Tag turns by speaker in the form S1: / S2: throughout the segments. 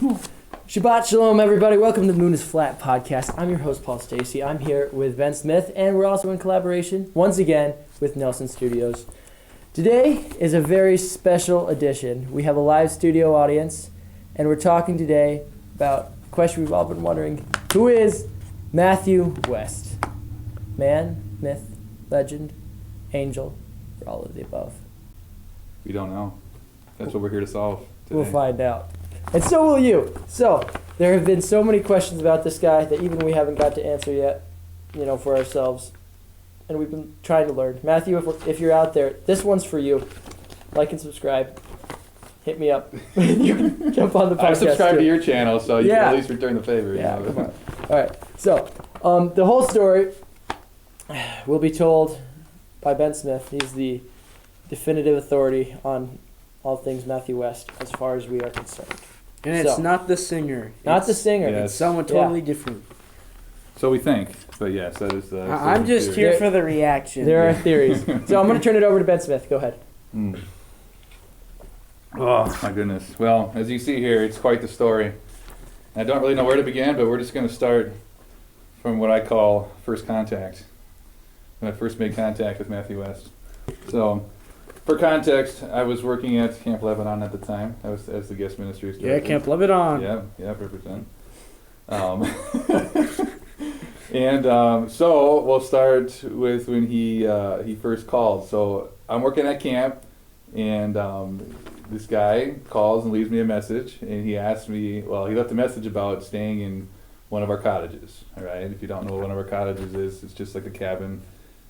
S1: Shabbat Shalom, everybody. Welcome to the Moon is Flat podcast. I'm your host, Paul Stacy. I'm here with Ben Smith, and we're also in collaboration, once again, with Nelson Studios. Today is a very special edition. We have a live studio audience, and we're talking today about a question we've all been wondering. Who is Matthew West? Man, myth, legend, angel, or all of the above?
S2: We don't know. That's what we're here to solve today.
S1: We'll find out. And so will you. So, there have been so many questions about this guy that even we haven't got to answer yet, for ourselves. And we've been trying to learn. Matthew, if you're out there, this one's for you. Like and subscribe. Hit me up. You can jump on the podcast.
S2: I subscribe to your channel, so you can at least return the favor.
S1: Yeah, come on. All right. So, the whole story will be told by Ben Smith. He's the definitive authority on all things Matthew West, as far as we are concerned.
S3: And it's not the singer.
S1: Not the singer.
S2: Yes.
S3: It's someone totally different.
S2: So we think, but yes, that is the...
S3: I'm just here for the reaction.
S1: There are theories. So I'm going to turn it over to Ben Smith. Go ahead.
S2: Oh, my goodness. Well, as you see here, it's quite the story. I don't really know where to begin, but we're just going to start from what I call first contact. When I first made contact with Matthew West. So... For context, I was working at Camp Lebanon at the time. I was as the guest ministry director.
S3: Yeah, Camp Lebanon.
S2: Yeah, represent. So we'll start with when he first called. So I'm working at camp, and this guy calls and leaves me a message, and he asked me. Well, he left a message about staying in one of our cottages. All right, if you don't know what one of our cottages is, it's just like a cabin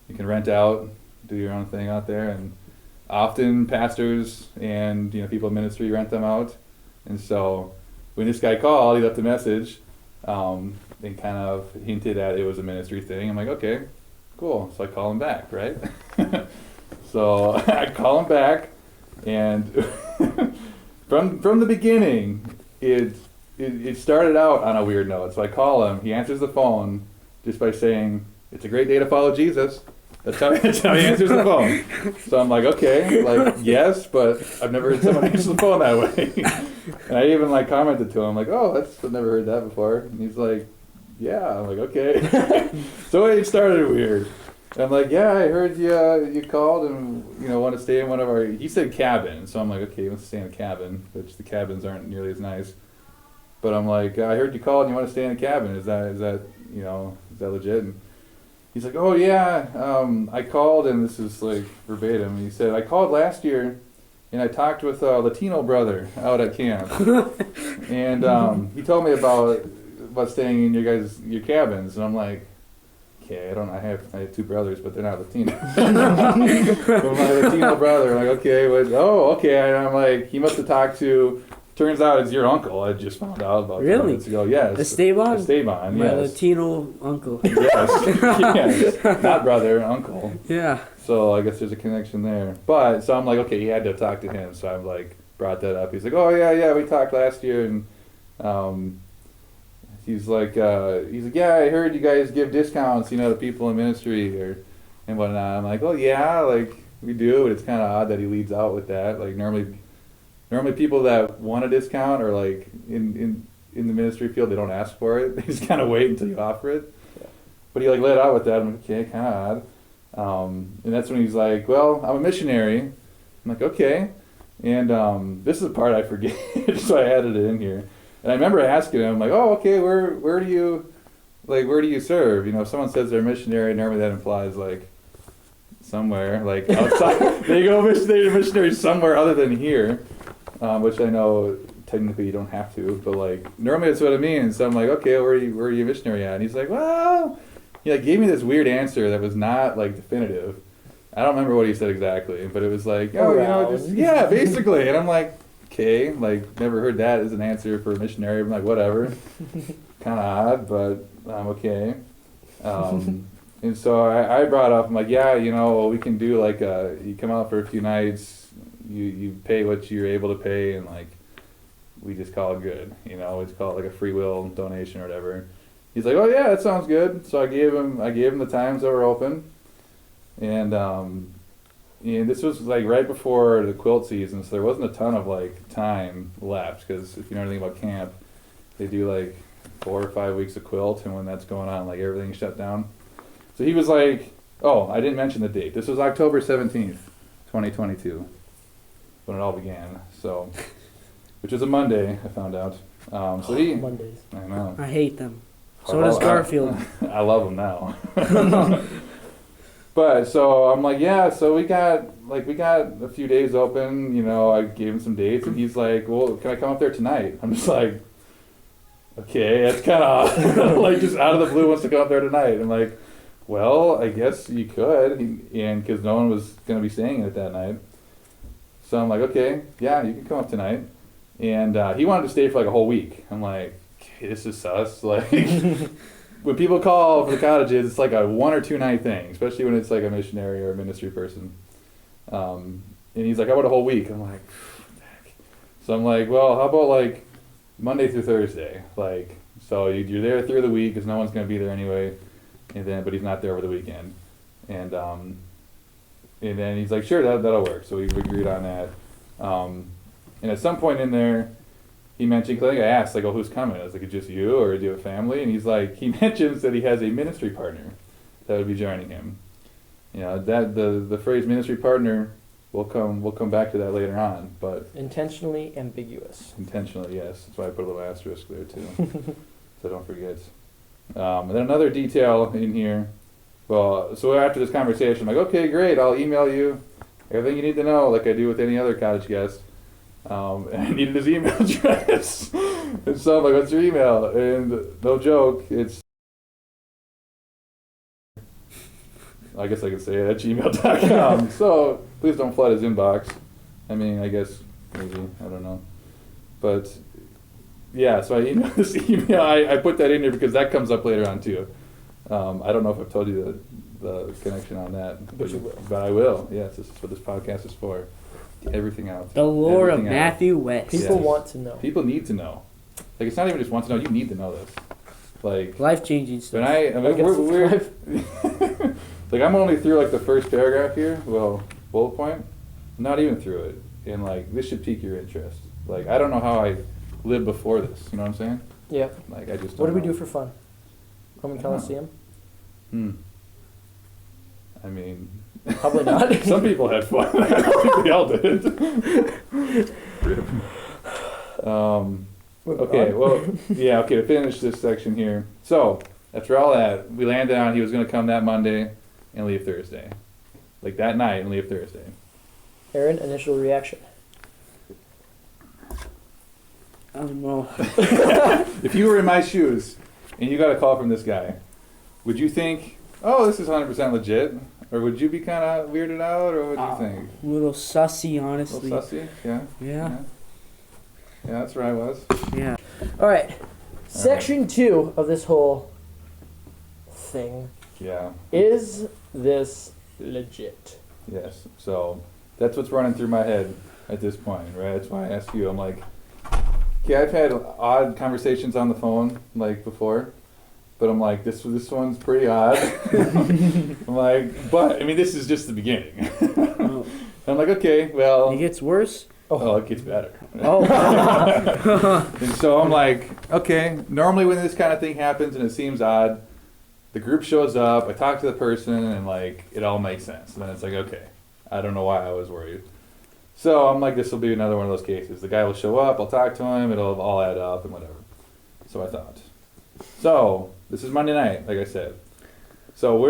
S2: you can rent out, do your own thing out there, and often pastors and people in ministry rent them out. And so when this guy called, he left a message and kind of hinted at it was a ministry thing. I'm like, okay, cool. So I call him back, right? So I call him back, and from the beginning, it started out on a weird note. So I call him. He answers the phone just by saying, "It's a great day to follow Jesus." That's how he answers the phone. So I'm like, okay, yes, but I've never heard someone answer the phone that way. And I even commented to him, I've never heard that before. And he's like, yeah. I'm like, okay. So it started weird. And I'm like, yeah, I heard you called and want to stay in one of our. He said cabin, so I'm like, okay, he wants to stay in a cabin, which the cabins aren't nearly as nice. But I'm like, I heard you called and you want to stay in a cabin. Is that legit? And he's like, oh yeah, I called, and this is verbatim. He said, I called last year, and I talked with a Latino brother out at camp, and he told me about staying in your cabins, and I'm like, okay, I have two brothers, but they're not Latino. But my Latino brother, I'm like, okay, okay, and I'm like, he must have talked to. Turns out it's your uncle. I just found out about 2 minutes ago. Yes.
S3: Esteban?
S2: Esteban,
S3: My
S2: yes.
S3: Latino uncle.
S2: Yes. Not brother, uncle.
S3: Yeah.
S2: So I guess there's a connection there. But, so I'm like, okay, he had to talk to him. So I'm brought that up. He's like, oh, yeah, we talked last year. And he's like, yeah, I heard you guys give discounts, to people in ministry and whatnot. I'm like, oh, yeah, we do. But it's kind of odd that he leads out with that. Normally people that want a discount or in the ministry field, they don't ask for it. They just kind of wait until you offer it. Yeah. But he let out with that. I'm like, okay, kind of odd. And that's when he's like, well, I'm a missionary. I'm like, okay. And this is the part I forget, so I added it in here. And I remember asking him, like, oh, okay, where do you serve? If someone says they're a missionary, normally that implies somewhere, outside. They go missionary somewhere other than here. Which I know technically you don't have to, but normally that's what it means. So I'm like, okay, where are you missionary at? And he's like, well, he gave me this weird answer that was not definitive. I don't remember what he said exactly, but it was yeah, basically. And I'm like, okay, never heard that as an answer for a missionary. I'm like, whatever, kind of odd, but okay. And so I brought up, I'm like, yeah, we can do you come out for a few nights. You pay what you're able to pay, and we just call it good. We just call it a free will donation or whatever. He's like, oh yeah, that sounds good. So I gave him the times that were open, and And this was like right before the quilt season, so there wasn't a ton of like time left. Because if you know anything about camp, they do like 4 or 5 weeks of quilt, and when that's going on, like everything's shut down. So he was like, "Oh, I didn't mention the date. This was October 17th, 2022, when it all began." So, which was a Monday, I found out. So he
S1: Mondays.
S2: I know.
S3: I hate them. So does Garfield.
S2: I love him now. But so I'm like, yeah. So we got a few days open. You know, I gave him some dates, and he's like, well, can I come up there tonight? I'm just like, okay, that's kind of like just out of the blue wants to come up there tonight. I'm like, well, I guess you could, and because no one was going to be staying at that night. So I'm like, okay, yeah, you can come up tonight. And he wanted to stay for like a whole week. I'm like, okay, this is sus. Like, when people call for the cottages, it's like a 1 or 2 night thing, especially when it's like a missionary or a ministry person. And he's like, how about a whole week? I'm like, what the heck? So I'm like, well, how about like Monday through Thursday? Like, so you're there through the week because no one's going to be there anyway. And then, but he's not there over the weekend. And then he's like, sure, that'll work. So we agreed on that. And at some point in there, he mentioned, because I think I asked, like, oh, who's coming? I was like, it's just you, or do you have a family? And he's like, he mentions that he has a ministry partner that would be joining him. You know, that the phrase ministry partner, we'll come back to that later on, but
S1: Intentionally ambiguous.
S2: intentionally, yes. That's why I put a little asterisk there too, so don't forget. And then another detail in here. Well, so after this conversation, I'm like, okay, great, I'll email you everything you need to know, like I do with any other cottage guest. And I needed his email address. And so I'm like, what's your email? And no joke, it's, I guess I could say it, at gmail.com. So please don't flood his inbox. I mean, I guess maybe, I don't know. But yeah, so I emailed this email. I put that in here because that comes up later on too. I don't know if I've told you the connection on that.
S1: But you will.
S2: But I will, yes. This is what this podcast is for. Everything out.
S3: The lore of
S2: Everything out.
S3: Matthew West.
S1: People
S2: Yes.
S1: want to know.
S2: People need to know. Like, it's not even just want to know, you need to know this. Like,
S3: Life-changing
S2: when
S3: stuff.
S2: I mean, we're like, I'm only through like the first paragraph here, well, bullet point, not even through it. And like, this should pique your interest. Like, I don't know how I lived before this, you know what I'm saying?
S1: Yeah.
S2: Like, I just
S1: What do
S2: don't
S1: we
S2: know.
S1: do for fun? Roman
S2: I don't know.
S1: Coliseum?
S2: I mean,
S1: Probably not.
S2: some people had fun. I don't think we all did. Rip. Okay, well, yeah, okay, to finish this section here. So, after all that, we landed on he was going to come that Monday and leave Thursday. Like, that night and leave Thursday.
S1: Aaron, initial reaction.
S3: I don't know.
S2: If you were in my shoes and you got a call from this guy, would you think, oh, this is 100% legit? Or would you be kind of weirded out, or what do you think?
S3: A little sussy,
S2: A
S3: honestly.
S2: little sussy? Yeah?
S3: Yeah.
S2: Yeah, that's where I was.
S3: Yeah.
S1: All right. Section 2 of this whole thing.
S2: Yeah.
S1: Is this legit?
S2: Yes. So that's what's running through my head at this point, right? That's why I asked you. I'm like, okay, I've had odd conversations on the phone, like, before. But I'm like, this one's pretty odd. I'm like, but, I mean, this is just the beginning.
S3: Oh.
S2: I'm like, okay, well.
S3: It gets worse?
S2: Oh, it gets better.
S3: Oh.
S2: And so I'm like, okay, normally when this kind of thing happens and it seems odd, the group shows up, I talk to the person, and like, it all makes sense. And then it's like, okay, I don't know why I was worried. So I'm like, this will be another one of those cases. The guy will show up, I'll talk to him, it'll all add up and whatever. So I thought. So, this is Monday night, like I said. So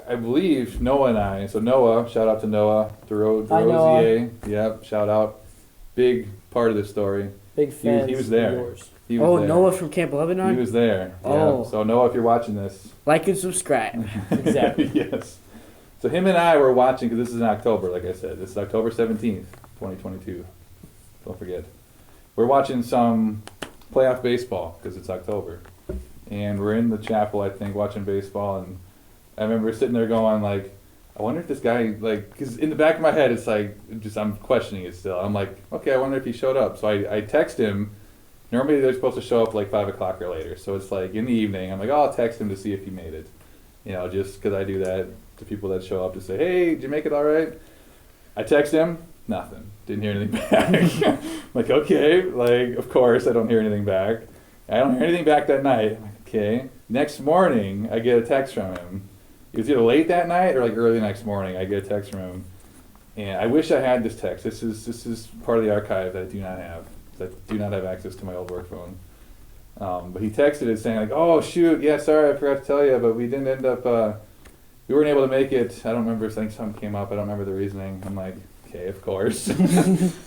S2: I believe Noah and I, so Noah, shout out to Noah,
S1: Hi, Noah.
S2: DeRosier, yep, shout out. Big part of this story.
S1: Big fans
S2: He was there.
S1: of yours.
S2: He was
S3: Oh,
S2: there.
S3: Noah from Camp Lebanon?
S2: He was there.
S3: Oh.
S2: Yeah. So Noah, if you're watching this.
S3: Like and subscribe.
S1: Exactly.
S2: Yes. So him and I were watching, because this is in October, like I said. This is October 17th, 2022. Don't forget. We're watching some playoff baseball, because it's October. And we're in the chapel, I think, watching baseball. And I remember sitting there going, like, I wonder if this guy, like, because in the back of my head, it's like, I'm questioning it still. I'm like, okay, I wonder if he showed up. So I text him. Normally they're supposed to show up like 5 o'clock or later. So it's like in the evening, I'm like, oh, I'll text him to see if he made it. You know, just because I do that to people that show up to say, hey, did you make it all right? I text him, nothing. Didn't hear anything back. I'm like, okay, like, of course I don't hear anything back. I don't hear anything back that night. I'm like, okay. Next morning, I get a text from him. It was either late that night or like early next morning. I get a text from him. And I wish I had this text. This is part of the archive that I do not have. I do not have access to my old work phone. But he texted it saying like, oh shoot, yeah, sorry, I forgot to tell you, but we didn't end up, we weren't able to make it. I don't remember if something came up. I don't remember the reasoning. I'm like, okay, of course.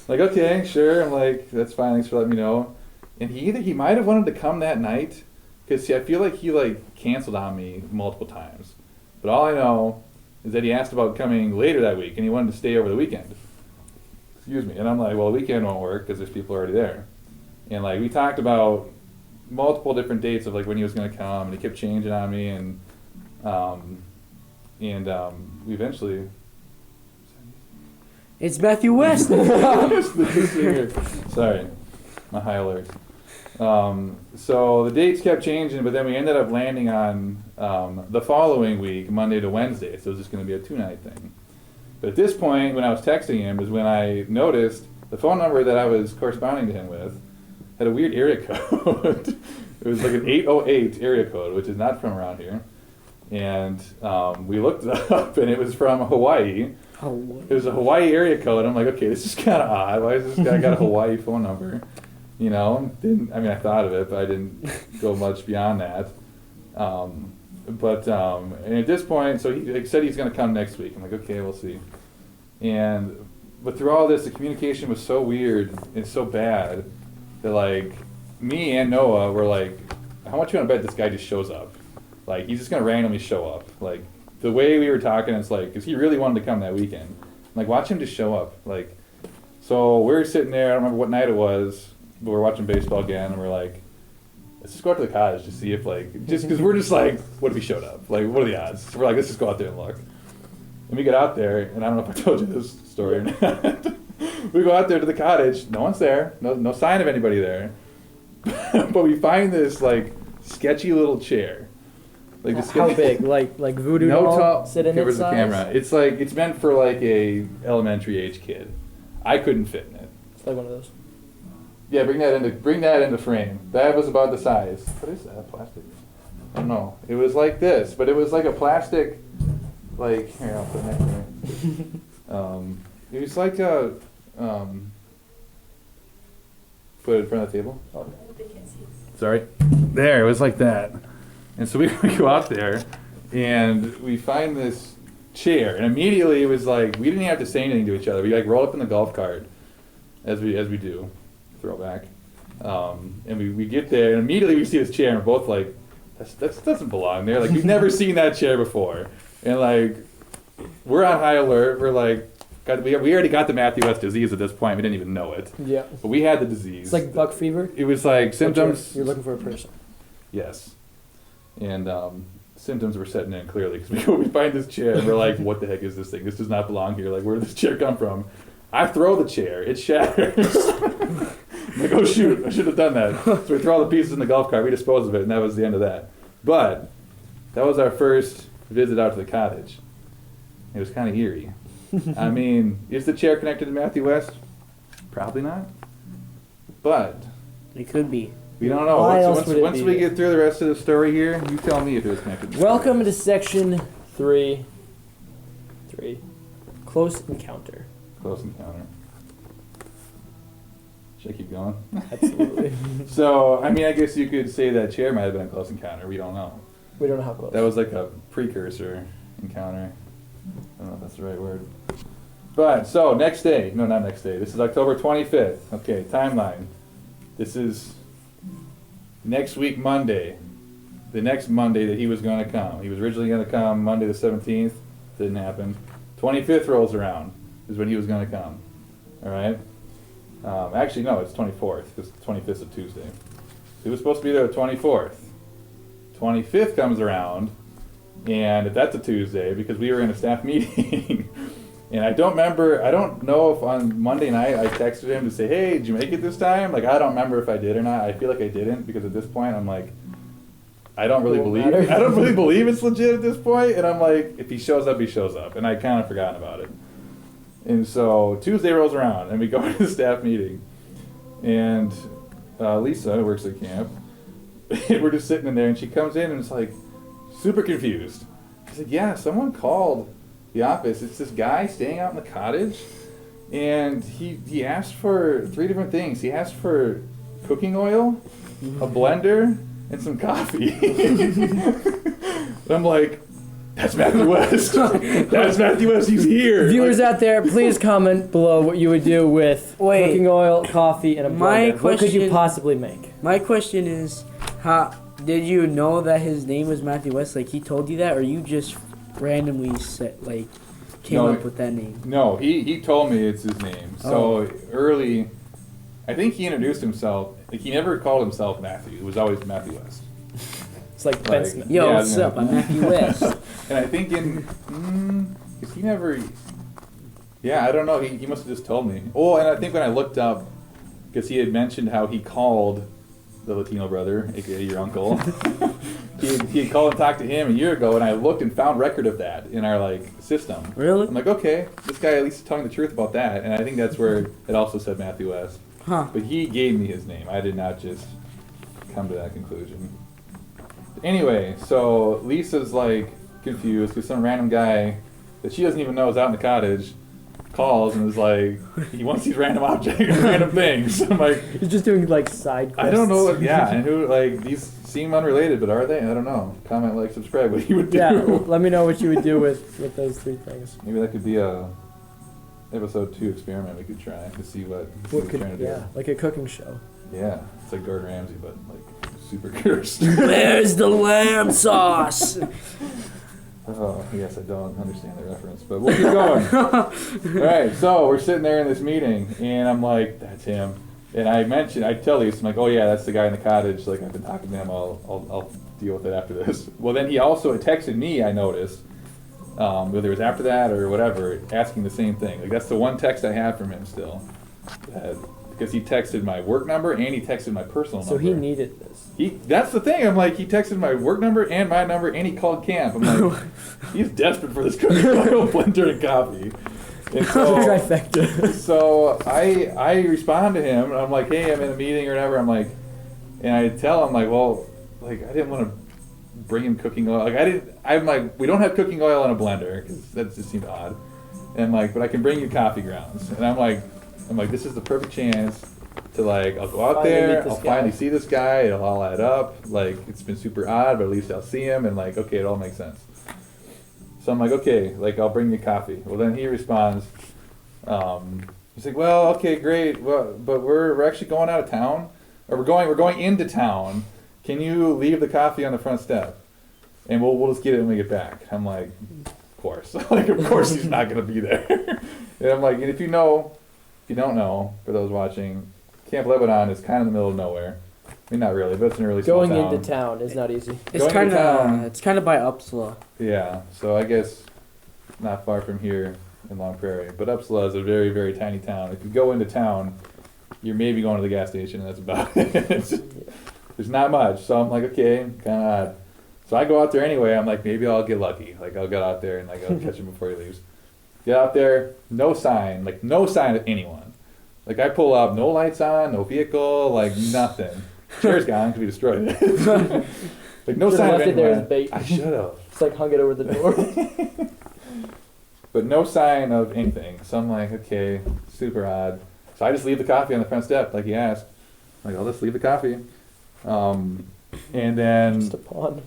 S2: Like, okay, sure. I'm like, that's fine. Thanks for letting me know. And he might have wanted to come that night, because I feel like he like canceled on me multiple times. But all I know is that he asked about coming later that week, and he wanted to stay over the weekend. Excuse me. And I'm like, well, the weekend won't work because there's people already there. And like we talked about multiple different dates of like when he was going to come, and he kept changing on me, and we eventually.
S3: It's Matthew West.
S2: Sorry, my high alert. So the dates kept changing, but then we ended up landing on the following week, Monday to Wednesday. So it was just going to be a 2-night thing. But at this point, when I was texting him, is when I noticed the phone number that I was corresponding to him with had a weird area code. It was like an 808 area code, which is not from around here. And we looked it up, and it was from Hawaii.
S3: Oh,
S2: It was a Hawaii area code. I'm like, okay, this is kind of odd. Why has this guy got a Hawaii phone number? You know, I thought of it, but I didn't go much beyond that. And at this point, so he said he's going to come next week. I'm like, okay, we'll see. But through all this, the communication was so weird and so bad that like me and Noah were like, how much you want to bet this guy just shows up? Like, he's just going to randomly show up. Like, the way we were talking, it's like, because he really wanted to come that weekend. I'm like, watch him just show up. Like, so we're sitting there, I don't remember what night it was, but we're watching baseball again, and we're like, let's just go out to the cottage to see if, like, just because we're just like, what if he showed up? Like, what are the odds? So we're like, let's just go out there and look. And we get out there, and I don't know if I told you this story or not. We go out there to the cottage, no one's there, no sign of anybody there. But we find this, like, sketchy little chair. Like this
S1: How big? Like voodoo doll? Sit in
S2: Here
S1: its
S2: was the
S1: size?
S2: camera. It's like, it's meant for like a elementary age kid. I couldn't fit in it.
S1: It's like one of those.
S2: Yeah, bring that into frame. That was about the size. What is that? Plastic? I don't know. It was like this, but it was like a plastic. Like, here, I'll put it next to me. It was like a. Put it in front of the table.
S1: Oh.
S2: Sorry. There, it was like that. And so we go out there, and we find this chair, and immediately it was like we didn't have to say anything to each other. We like rolled up in the golf cart, as we do, throwback, and we get there, and immediately we see this chair, and we're both like, that doesn't belong there. Like, we've never seen that chair before, and like we're on high alert. We're like, we already got the Matthew West disease at this point. We didn't even know it.
S1: Yeah.
S2: But we had the disease.
S1: It's like buck fever.
S2: It was like symptoms.
S1: You're looking for a person.
S2: Yes. And symptoms were setting in clearly because we find this chair and we're like, what the heck is this thing? This does not belong here. Like, where did this chair come from? I throw the chair. It shatters. I'm like, oh shoot, I should have done that. So we throw all the pieces in the golf cart. We dispose of it, and that was the end of that. But that was our first visit out to the cottage. It was kind of eerie. I mean, is the chair connected to Matthew West? Probably not. But
S3: It could be.
S2: we don't know.
S1: Why else would it
S2: Once
S1: be?
S2: we get through the rest of the story here, you tell me if it was connected.
S1: Welcome to section 3. Close encounter.
S2: Close encounter. Should I keep going?
S1: Absolutely.
S2: So, I mean, I guess you could say that chair might have been a close encounter. We don't know.
S1: We don't know how close.
S2: That was like a precursor encounter. I don't know if that's the right word. But, so, next day. No, not next day. This is October 25th. Okay, timeline. This is next week, Monday. The next Monday that he was going to come. He was originally going to come Monday the 17th. Didn't happen. 25th rolls around is when he was going to come. All right? Actually, no, it's 24th because 25th is a Tuesday. He was supposed to be there the 24th. 25th comes around, and that's a Tuesday because we were in a staff meeting. And I don't know if on Monday night I texted him to say, hey, did you make it this time? Like, I don't remember if I did or not. I feel like I didn't because at this point I'm like, I don't really believe it's legit at this point. And I'm like, if he shows up, he shows up. And I kind of forgotten about it. And so Tuesday rolls around, and we go to the staff meeting. And Lisa, who works at camp, we're just sitting in there, and she comes in and is like super confused. She said, yeah, someone called the office. It's this guy staying out in the cottage, and he asked for 3 different things. He asked for cooking oil, a blender, and some coffee. And I'm like, that's Matthew West. That's Matthew West. He's here.
S1: Viewers out there, please comment below what you would do with cooking oil, coffee, and a blender. What could you possibly make?
S3: My question is, how did you know that his name was Matthew West? Like, he told you that, or you just randomly came up with that name?
S2: No, he told me it's his name. So early, I think he introduced himself. Like, he never called himself Matthew. It was always Matthew West.
S1: It's like Ben Smith.
S3: Yo, what's up? I'm Matthew West.
S2: And I think because he never, I don't know. He must have just told me. Oh, and I think when I looked up, because he had mentioned how he called the Latino brother, aka your uncle. he had called and talked to him a year ago, and I looked and found record of that in our system.
S3: Really?
S2: I'm like, okay, this guy at least is telling the truth about that, and I think that's where it also said Matthew West.
S3: Huh.
S2: But he gave me his name. I did not just come to that conclusion. Anyway, so Lisa's confused because some random guy that she doesn't even know is out in the cottage calls and is like, he wants these random objects, random things. I'm like,
S1: he's just doing side quests.
S2: I don't know what, and who, these seem unrelated, but are they? I don't know. Comment, subscribe, what you would do.
S1: Yeah, let me know what you would do with those 3 things.
S2: Maybe that could be a episode 2 experiment we could try to see what we're trying to do.
S1: Yeah, like a cooking show.
S2: Yeah, it's like Gordon Ramsay, but super cursed.
S3: Where's the lamb sauce?
S2: Oh, yes, I don't understand the reference, but we'll keep going. All right, so we're sitting there in this meeting, and I'm like, that's him. And I tell Lisa, I'm like, oh yeah, that's the guy in the cottage. I've been talking to him. I'll deal with it after this. Well, then he also texted me, I noticed, whether it was after that or whatever, asking the same thing. That's the one text I have from him still. Because he texted my work number and he texted my personal number.
S1: So he needed this.
S2: That's the thing. I'm like, he texted my work number and my number and he called camp. I'm like, he's desperate for this cooking oil, blender, and coffee. And so,
S1: trifecta.
S2: So I respond to him and I'm like, hey, I'm in a meeting or whatever. I'm like, and I tell him well, I didn't want to bring him cooking oil. I'm like, we don't have cooking oil in a blender because that just seemed odd. And I'm like, but I can bring you coffee grounds. And I'm like, this is the perfect chance to I'll go out there, I'll finally see this guy, it'll all add up. It's been super odd, but at least I'll see him and okay, it all makes sense. So I'm like, okay, I'll bring you coffee. Well, then he responds, he's like, well, okay, great, well, but we're actually going out of town, or we're going into town. Can you leave the coffee on the front step? And we'll just get it when we get back. I'm like, of course. Of course he's not going to be there. And I'm like, and if you don't know, for those watching, Camp Lebanon is kind of in the middle of nowhere. I mean, not really, but it's an really small town.
S1: Going into town is not easy.
S3: It's kind of by Upsala.
S2: Yeah, so I guess not far from here in Long Prairie. But Upsala is a very, very tiny town. If you go into town, you're maybe going to the gas station, and that's about it. There's not much. So I'm like, okay, kind of odd. So I go out there anyway. I'm like, maybe I'll get lucky. I'll get out there and I'll catch him before he leaves. Get out there, no sign of anyone. I pull up, no lights on, no vehicle, nothing. Chair's gone because we destroyed it. No sign of anyone.
S1: There as bait.
S2: I should have.
S1: Just hung it over the door.
S2: But no sign of anything. So I'm like, okay, super odd. So I just leave the coffee on the front step, like he asked. I'll just leave the coffee. And then.
S1: Just a pawn.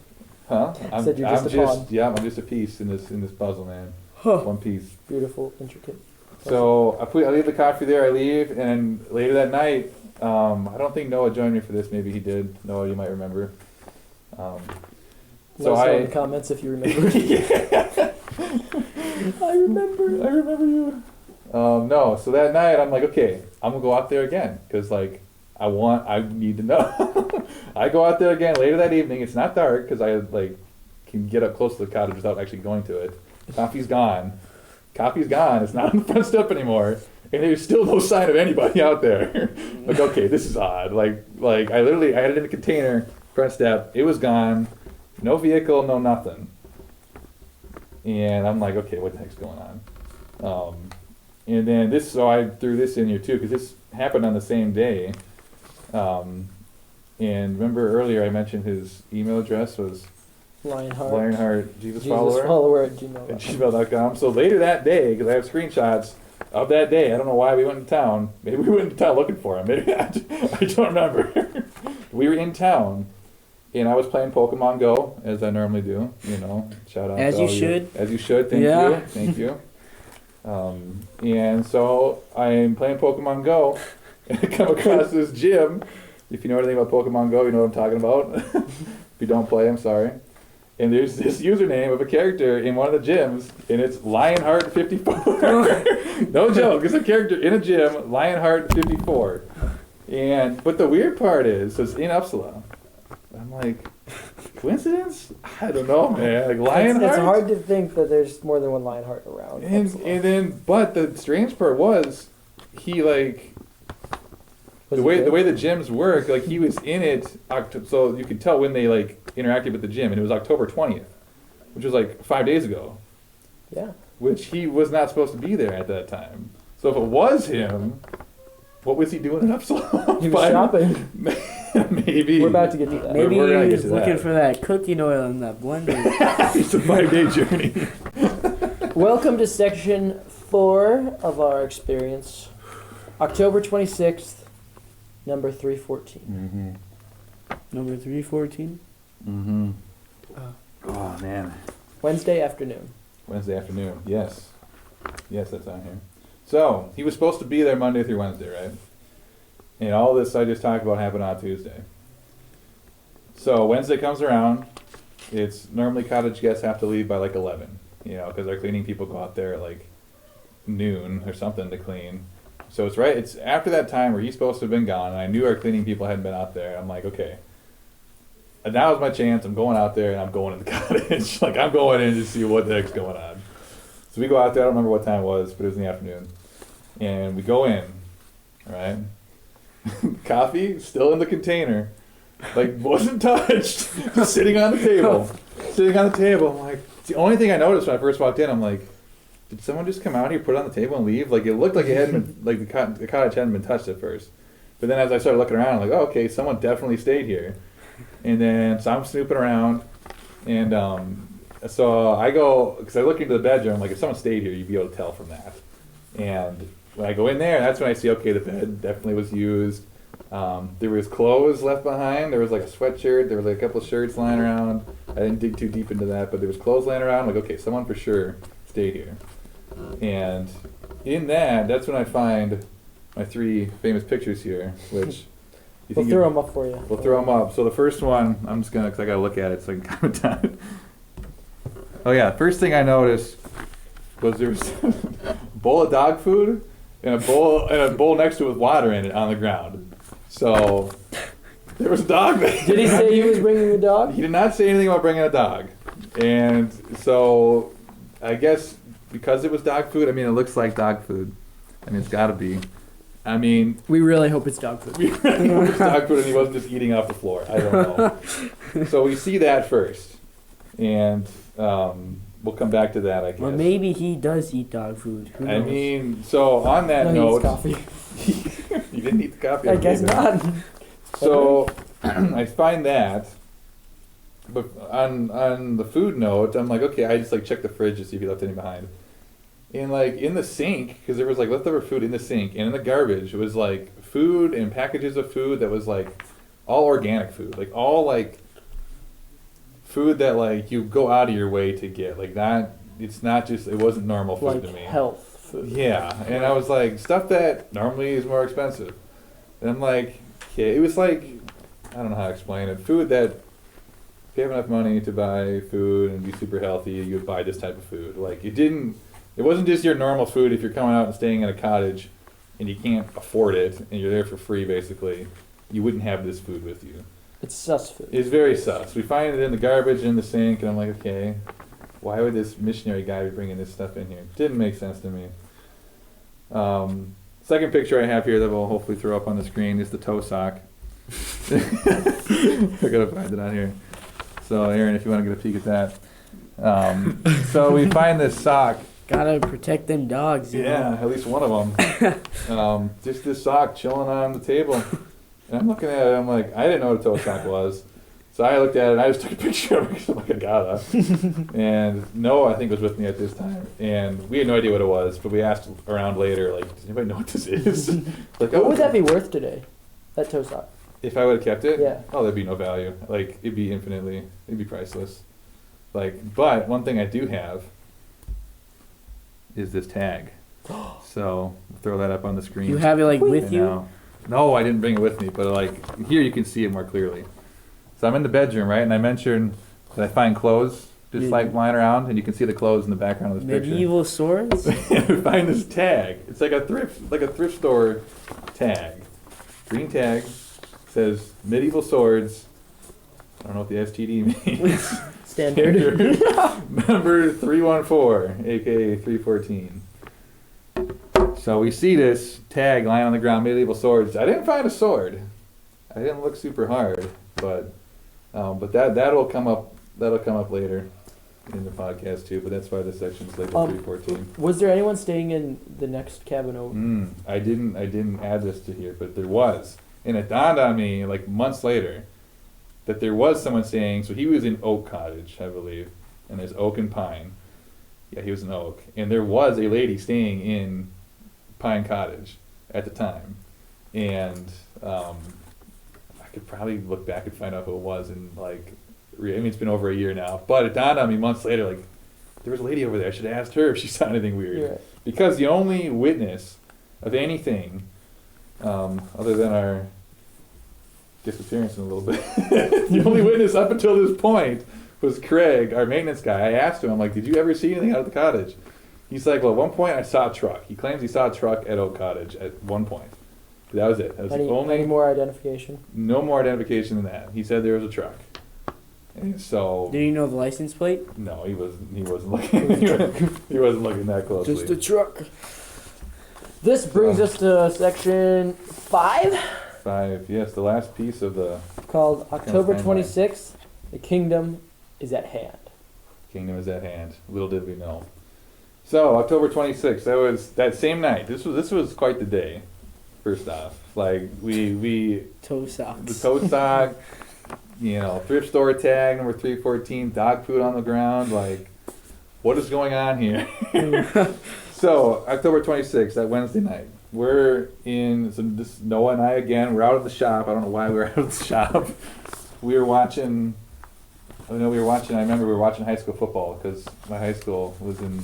S2: Huh?
S1: I'm pawn.
S2: Yeah, I'm just a piece in this puzzle, man.
S1: Huh.
S2: One piece.
S1: Beautiful, intricate.
S2: So I leave the coffee there. I leave, and later that night, I don't think Noah joined me for this. Maybe he did. Noah, you might remember.
S1: So in the comments if you remember. I remember you.
S2: No. So that night, I'm like, okay, I'm gonna go out there again because I need to know. I go out there again later that evening. It's not dark because I can get up close to the cottage without actually going to it. Coffee's gone. It's not on the front step anymore. And there's still no sign of anybody out there. Okay, this is odd. I had it in a container, front step. It was gone. No vehicle, no nothing. And I'm like, okay, what the heck's going on? And then so I threw this in here too because this happened on the same day. And remember earlier I mentioned his email address was Lionheart Jesus follower
S1: at gmail.com.
S2: at gmail.com. So later that day, because I have screenshots of that day, I don't know why we went to town. Maybe we went to town looking for him. Maybe I don't remember. We were in town, and I was playing Pokemon Go, as I normally do. Shout out
S3: As
S2: to
S3: you
S2: all
S3: should.
S2: As you should. Thank you. And so I'm playing Pokemon Go, and I come across this gym. If you know anything about Pokemon Go, you know what I'm talking about. If you don't play, I'm sorry. And there's this username of a character in one of the gyms, and it's Lionheart54. No joke, it's a character in a gym, Lionheart54. But the weird part is, it's in Uppsala. I'm like, coincidence? I don't know, man. Like Lionheart.
S1: It's hard to think that there's more than one Lionheart around.
S2: But the strange part was, he the way the gyms work, like he was in it, so you could tell when they interacted with the gym, and it was October 20th, which was 5 days ago.
S1: Yeah.
S2: Which he was not supposed to be there at that time. So if it was him, what was he doing in Uppsala?
S1: He was shopping.
S2: Maybe.
S1: We're about to get to that.
S3: Maybe he
S2: We're gonna
S3: was
S2: get to
S3: looking
S2: that.
S3: for that cooking oil in that blender.
S2: It's a 5-day journey.
S1: Welcome to section 4 of our experience. October 26th, number 314.
S3: Number 314.
S2: Oh man.
S1: Wednesday afternoon.
S2: Yes, that's on here. So he was supposed to be there Monday through Wednesday, right? And all this I just talked about happened on Tuesday. So Wednesday comes around. It's normally cottage guests have to leave by 11, because our cleaning people go out there at noon or something to clean. So it's after that time where he's supposed to have been gone, and I knew our cleaning people hadn't been out there. I'm like, okay, and now is my chance. I'm going out there, and I'm going in the cottage. I'm going in to see what the heck's going on. So we go out there. I don't remember what time it was, but it was in the afternoon. And we go in, right? Coffee still in the container, wasn't touched, just sitting on the table. I'm like, it's the only thing I noticed when I first walked in. I'm like, did someone just come out here, put it on the table, and leave? It looked like it hadn't been, the cottage hadn't been touched at first. But then as I started looking around, I'm like, oh, okay, someone definitely stayed here. And then, so I'm snooping around, and so I go, because I look into the bedroom, if someone stayed here, you'd be able to tell from that. And when I go in there, that's when I see, okay, the bed definitely was used. There was clothes left behind. There was a sweatshirt. There was a couple of shirts lying around. I didn't dig too deep into that, but there was clothes lying around. Okay, someone for sure stayed here. And in that's when I find my 3 famous pictures here, which
S1: We'll throw them up for you.
S2: We'll throw them up. So the first one, I'm just because I gotta look at it so I can comment on it. Oh yeah, first thing I noticed was there was a bowl of dog food and a bowl next to it with water in it on the ground. So there was a dog there.
S1: Did he say he was bringing a dog?
S2: He did not say anything about bringing a dog. And so I guess because it was dog food, it looks like dog food. It's got to be.
S1: We really hope it's dog food.
S2: We really hope it's dog food and he wasn't just eating off the floor. I don't know. So we see that first. And we'll come back to that, I guess.
S3: Or maybe he does eat dog food. Who knows?
S2: So on that note...
S1: He eats
S2: coffee. You didn't eat the coffee?
S1: I guess not.
S2: So I find that. But on the food note, I'm like, okay, I just check the fridge to see if he left any behind. And in the sink, because there was leftover food in the sink, and in the garbage was food and packages of food that was all organic food, all food that you go out of your way to get that. It's not just, it wasn't normal food to me.
S1: Health food.
S2: Yeah, and I was stuff that normally is more expensive. And I'm like, okay, it was I don't know how to explain it. Food that if you have enough money to buy food and be super healthy, you would buy this type of food. It wasn't just your normal food if you're coming out and staying in a cottage and you can't afford it and you're there for free, basically. You wouldn't have this food with you.
S1: It's sus food.
S2: It's very sus. We find it in the garbage in the sink, and I'm like, okay, why would this missionary guy be bringing this stuff in here? Didn't make sense to me. Second picture I have here that we'll hopefully throw up on the screen is the toe sock. I gotta find it on here. So Aaron, if you want to get a peek at that. So we find this sock
S3: Gotta protect them dogs. You
S2: Yeah,
S3: know?
S2: at least one of them. Just this sock chilling on the table. And I'm looking at it, I'm like, I didn't know what a toe sock was. So I looked at it and I just took a picture of it because I'm like, I gotta. And Noah, I think, was with me at this time. And we had no idea what it was, but we asked around later, like, does anybody know what this is? Like,
S1: What would that be worth today? That toe sock.
S2: If I would have kept it?
S1: Yeah.
S2: Oh, there'd be no value. Like, it'd be priceless. Like, but one thing I do have is this tag. So, I'll throw that up on the screen.
S3: You have it like with
S2: And
S3: you?
S2: now- No, I didn't bring it with me, but like, here you can see it more clearly. So I'm in the bedroom, right? And I mentioned that I find clothes just like lying around, and you can see the clothes in the background of this
S3: Medieval swords?
S2: picture. I find this tag. It's like a thrift store tag. Green tag. Says medieval swords. I don't know what the STD means.
S1: Standard.
S2: Number 314, aka 314. So we see this tag lying on the ground, medieval swords. I didn't find a sword. I didn't look super hard, but that'll come up later in the podcast too. But that's why this section's labeled 314.
S1: Was there anyone staying in the next cabin over?
S2: I didn't add this to here, but there was, and it dawned on me like months later that there was someone staying. So he was in Oak Cottage, I believe, and there's Oak and Pine. Yeah, he was in Oak, and there was a lady staying in Pine Cottage at the time, and I could probably look back and find out who it was, and like, I mean, it's been over a year now, but it dawned on me months later, like, there was a lady over there. I should have asked her if she saw anything weird.
S1: You're right.
S2: Because the only witness of anything, other than our disappearance in a little bit, the only witness up until this point was Craig, our maintenance guy. I asked him, I'm like, did you ever see anything out of the cottage? He's like, well, at one point I saw a truck. He claims he saw a truck at Oak Cottage at one point. But that was it. That was the only.
S1: Any more identification?
S2: No more identification than that. He said there was a truck. And so.
S3: Do you know the license plate?
S2: No, he wasn't looking. He wasn't looking that closely.
S3: Just a truck.
S1: This brings us to section 5.
S2: 5. Yes, the last piece of the
S1: Called October
S2: timeline.
S1: 26th. The kingdom is at hand.
S2: kingdom is at hand. Little did we know. So October 26th. That was that same night. This was quite the day. First off, like we
S3: Toe socks.
S2: the toe sock, thrift store tag number 314, dog food on the ground. Like, what is going on here? So October 26th, that Wednesday night, we're in. So this Noah and I again. We're out of the shop. I don't know why we were out of the shop. We were watching. I remember we were watching high school football because my high school was in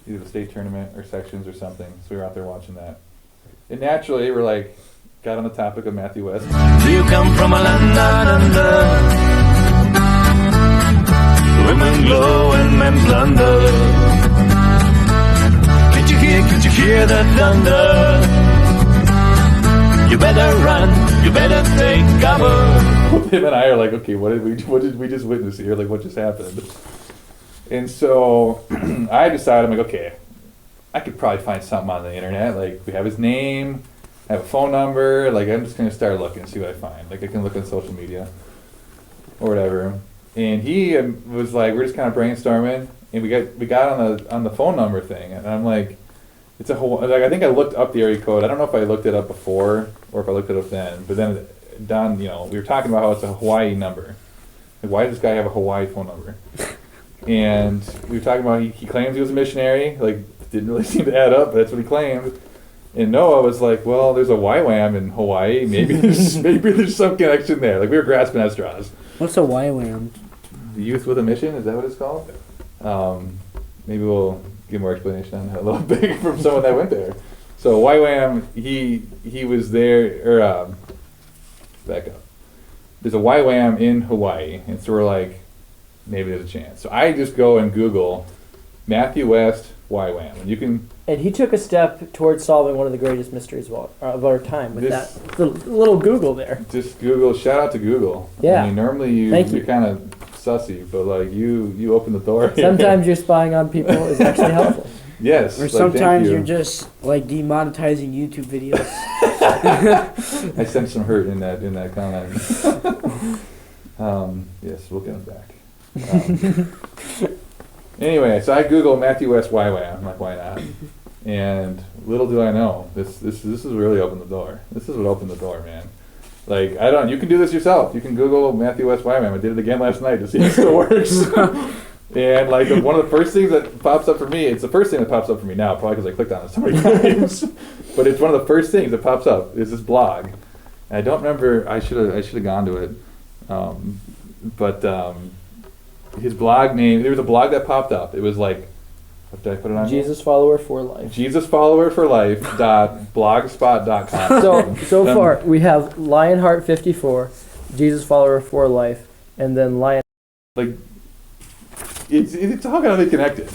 S2: either the state tournament or sections or something. So we were out there watching that. And naturally, we're like, got on the topic of Matthew West.
S4: Do you come from a land down under? Women glow and men plunder. Can't you hear the thunder? You better run, you better take cover.
S2: Him and I are like, okay, what did we just witness here? Like, what just happened? And so I decided, I'm like, okay, I could probably find something on the internet. Like, we have his name, I have a phone number. Like, I'm just gonna start looking and see what I find. Like, I can look on social media or whatever. And he was like, we're just kind of brainstorming, and we got on the phone number thing, and I'm like, it's a whole. Like, I think I looked up the area code. I don't know if I looked it up before or if I looked it up then. But then Don, we were talking about how it's a Hawaii number. Like, why does this guy have a Hawaii phone number? And we were talking about he claims he was a missionary. Like, didn't really seem to add up, but that's what he claimed. And Noah was like, well, there's a YWAM in Hawaii. Maybe there's some connection there. Like, we were grasping at straws.
S3: What's a YWAM?
S2: The Youth with a Mission, is that what it's called? Maybe we'll get more explanation on that a little bit from someone that went there. So YWAM, he was there, or back up. There's a YWAM in Hawaii, and so we're like, maybe there's a chance. So I just go and Google Matthew West YWAM, and you can.
S1: And he took a step towards solving one of the greatest mysteries of our time with that little Google there.
S2: Just Google. Shout out to Google.
S1: Yeah.
S2: I mean, normally you're kind of sussy, but like you open the door.
S1: Sometimes your spying on people is actually helpful.
S2: Yes.
S3: Or
S2: like,
S3: sometimes
S2: you.
S3: you're just like demonetizing YouTube videos.
S2: I sensed some hurt in that comment. Yes, we'll get him back. Anyway, so I Google Matthew West YWAM. I'm like, why not? And little do I know, this is really opened the door. This is what opened the door, man. Like, you can do this yourself. You can Google Matthew West YWAM. I did it again last night to see if it still works. And like one of the first things that pops up for me, it's the first thing that pops up for me now, probably because I clicked on it so many times. But it's one of the first things that pops up is this blog. And I don't remember. I should have gone to it. But his blog name. There was a blog that popped up. It was like, what did I put it on?
S1: Jesus Follower for Life.
S2: Jesus Follower for Life. .blogspot.com.
S1: So far we have Lionheart 54, Jesus Follower for Life, and then Lion.
S2: Like. It's all gotta be connected.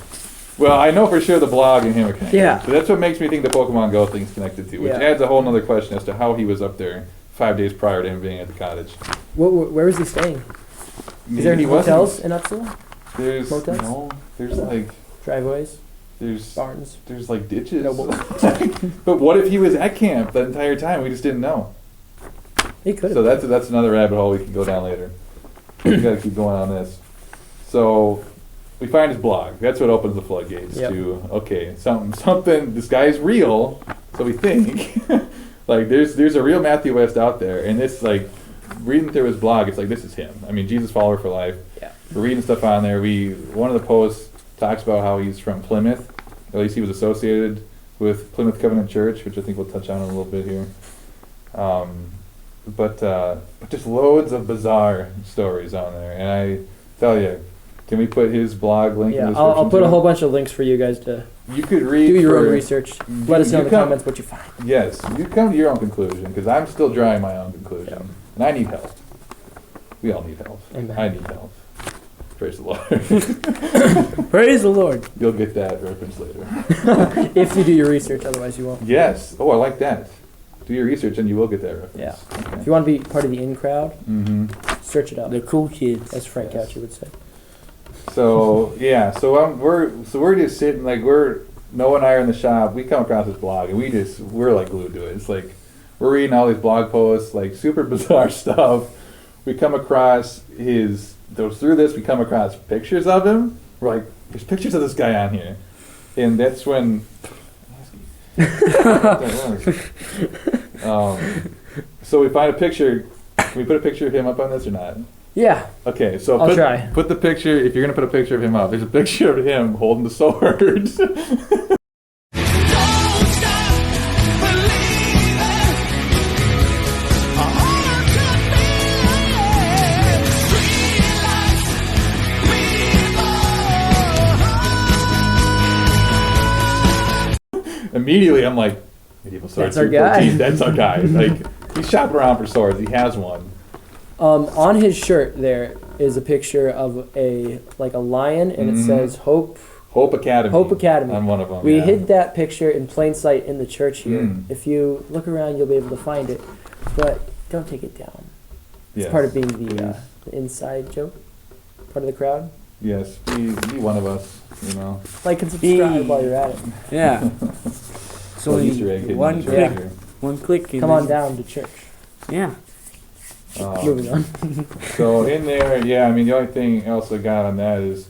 S2: Well, I know for sure the blog and him are connected.
S1: Yeah.
S2: So that's what makes me think the Pokemon Go thing's connected to, which adds a whole other question as to how he was up there 5 days prior to him being at the cottage.
S1: Where was he staying? Is there any hotels in Uppsala?
S2: There's
S1: Motels?
S2: no. There's like
S1: driveways.
S2: There's
S1: barns.
S2: There's like ditches.
S1: No,
S2: but what if he was at camp the entire time? We just didn't know.
S1: He could have.
S2: So that's another rabbit hole we can go down later. We gotta keep going on this. So. We find his blog. That's what opens the floodgates to, okay, something, this guy's real, so we think. Like, there's a real Matthew West out there, and this, like, reading through his blog, it's like, this is him. I mean, Jesus Follower for Life.
S1: Yeah.
S2: We're reading stuff on there. One of the posts talks about how he's from Plymouth. At least he was associated with Plymouth Covenant Church, which I think we'll touch on in a little bit here. But just loads of bizarre stories on there, and I tell you, can we put his blog link in the description?
S1: I'll put a whole bunch of links for you guys to
S2: you could read
S1: do your own research. Let us know in the comments what you find.
S2: Yes, you come to your own conclusion, because I'm still drawing my own conclusion.
S1: Yeah.
S2: And I need help. We all need help.
S1: Amen.
S2: I need help. Praise the Lord.
S3: Praise the Lord.
S2: You'll get that reference later.
S1: If you do your research, otherwise you won't.
S2: Yes. Oh, I like that. Do your research and you will get that reference.
S1: Yeah.
S2: Okay.
S1: If you want to be part of the in crowd, search it up.
S3: The cool kids,
S1: as Frank Couchy would say.
S2: So yeah, we're just sitting, like, Noah and I are in the shop. We come across this blog and we're like glued to it. It's like we're reading all these blog posts, like super bizarre stuff. We come across through this we come across pictures of him. We're like, there's pictures of this guy on here, and that's when. So we find a picture. Can we put a picture of him up on this or not?
S1: Yeah.
S2: Okay, so
S1: I'll try.
S2: Put the picture, if you're going to put a picture of him up, there's a picture of him holding the sword. Immediately, I'm like, medieval sword.
S1: That's our guy.
S2: That's our guy. Like, he's shopping around for swords. He has one.
S1: On his shirt there is a picture of a lion, and it says Hope
S2: Academy.
S1: Hope Academy.
S2: On one of them.
S1: We hid that picture in plain sight in the church here. If you look around, you'll be able to find it, but don't take it down. It's part of being the inside joke, part of the crowd.
S2: Yes, be one of us, you know.
S1: Like and subscribe while you're at it.
S3: Yeah. So
S2: Easter egg
S3: one click, one click.
S1: Come on down to church.
S3: Yeah.
S1: Moving on.
S2: So in there, I mean, the only thing else I got on that is,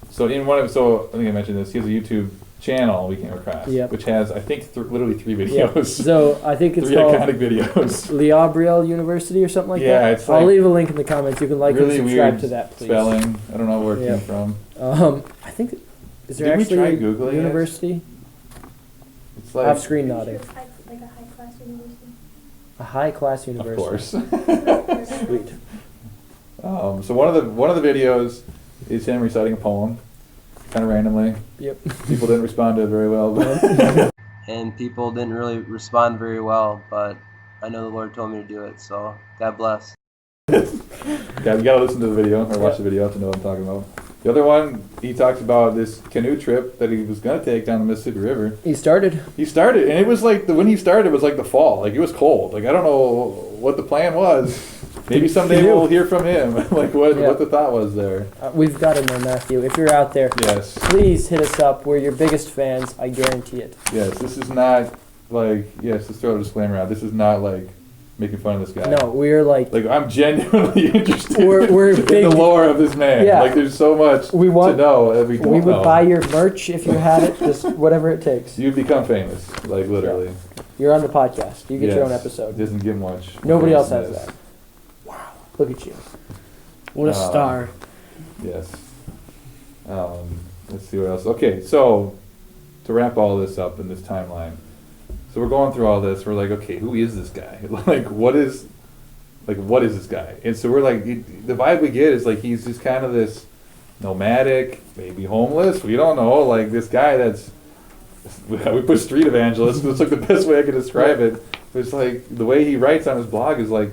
S2: I think I mentioned this, he has a YouTube channel we came across, which has, I think, literally 3 videos.
S1: Yep. So I think it's
S2: 3
S1: called
S2: iconic videos.
S1: Liabriel University or something like that.
S2: Yeah, it's like
S1: I'll leave a link in the comments. You can like
S2: really
S1: and subscribe
S2: weird
S1: to that, please.
S2: spelling. I don't know where it came from.
S1: I think, is there
S2: Did we
S1: actually
S2: try
S1: a
S2: Googling it?
S1: university?
S2: It's like
S1: Off screen nodding.
S5: Like a high-class university.
S1: A high-class university.
S2: Of course.
S1: Sweet.
S2: So one of the videos is him reciting a poem, kind of randomly.
S1: Yep.
S2: People didn't respond to it very well, but
S6: and people didn't really respond very well, but I know the Lord told me to do it, so God bless.
S2: yeah, you gotta listen to the video or watch the video to know what I'm talking about. The other one, he talks about this canoe trip that he was gonna take down the Mississippi River.
S1: He started,
S2: and it was like when he started, it was like the fall, like it was cold. Like I don't know what the plan was. Maybe someday we'll hear from him, like what the thought was there.
S1: We've got to know, Matthew. If you're out there,
S2: yes,
S1: please hit us up. We're your biggest fans. I guarantee it.
S2: Yes, this is not like, let's throw a disclaimer out. This is not like making fun of this guy.
S1: No, we're like
S2: I'm genuinely interested
S1: we're
S2: in
S1: big.
S2: the lore of this man.
S1: Yeah.
S2: There's so much
S1: We want-
S2: to know that we don't
S1: We would
S2: know.
S1: buy your merch if you had it, just whatever it takes.
S2: You'd become famous, literally.
S1: You're on the podcast. You get your own
S2: Yes.
S1: episode.
S2: Doesn't get much.
S1: Nobody else has
S2: famous.
S1: that. Wow. Look at you.
S3: What a star.
S2: Yes. Let's see what else. Okay, so to wrap all this up in this timeline, so we're going through all this. We're like, okay, who is this guy? What is this guy? And so we're like, the vibe we get is like he's just kind of this nomadic, maybe homeless. We don't know. Like this guy that's we put street evangelist. That's like the best way I could describe it. It's like the way he writes on his blog is like